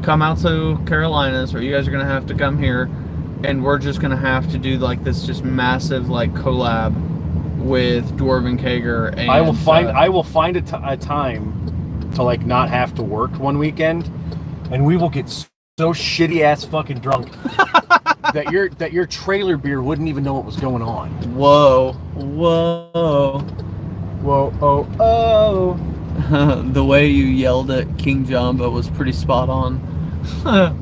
Speaker 1: come out to Carolinas, or you guys are gonna have to come here, and we're just gonna have to do like this just massive like collab with Dorvin Kager. And
Speaker 3: I will find a time to like not have to work one weekend, and we will get so shitty ass fucking drunk that your trailer beer wouldn't even know what was going on.
Speaker 1: Whoa. The way you yelled at King Jamba was pretty spot on.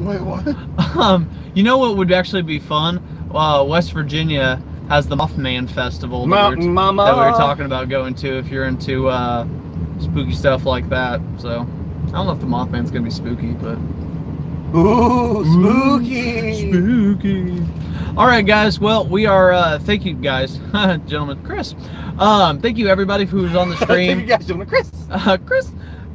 Speaker 2: Wait, what?
Speaker 1: You know what would actually be fun? West Virginia has the Mothman Festival
Speaker 3: Mountain Mama
Speaker 1: that we were talking about going to if you're into spooky stuff like that. So I don't know if the Mothman's gonna be spooky, but
Speaker 3: Ooh, spooky.
Speaker 1: Spooky. All right, guys. Well, we are. Thank you, guys, gentlemen. Chris. Thank you, everybody who was on the
Speaker 3: Thank
Speaker 1: stream.
Speaker 3: you guys, gentlemen. Chris.
Speaker 1: Chris.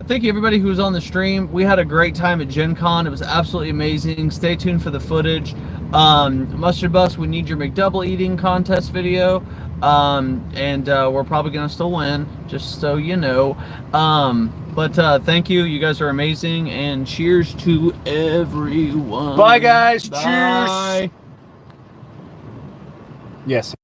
Speaker 1: Thank you, everybody who was on the stream. We had a great time at Gen Con. It was absolutely amazing. Stay tuned for the footage. Mustard Bus, we need your McDouble eating contest video. And we're probably going to still win, just so you know. But thank you. You guys are amazing. And cheers to everyone.
Speaker 3: Bye, guys.
Speaker 1: Bye.
Speaker 3: Cheers. Yes.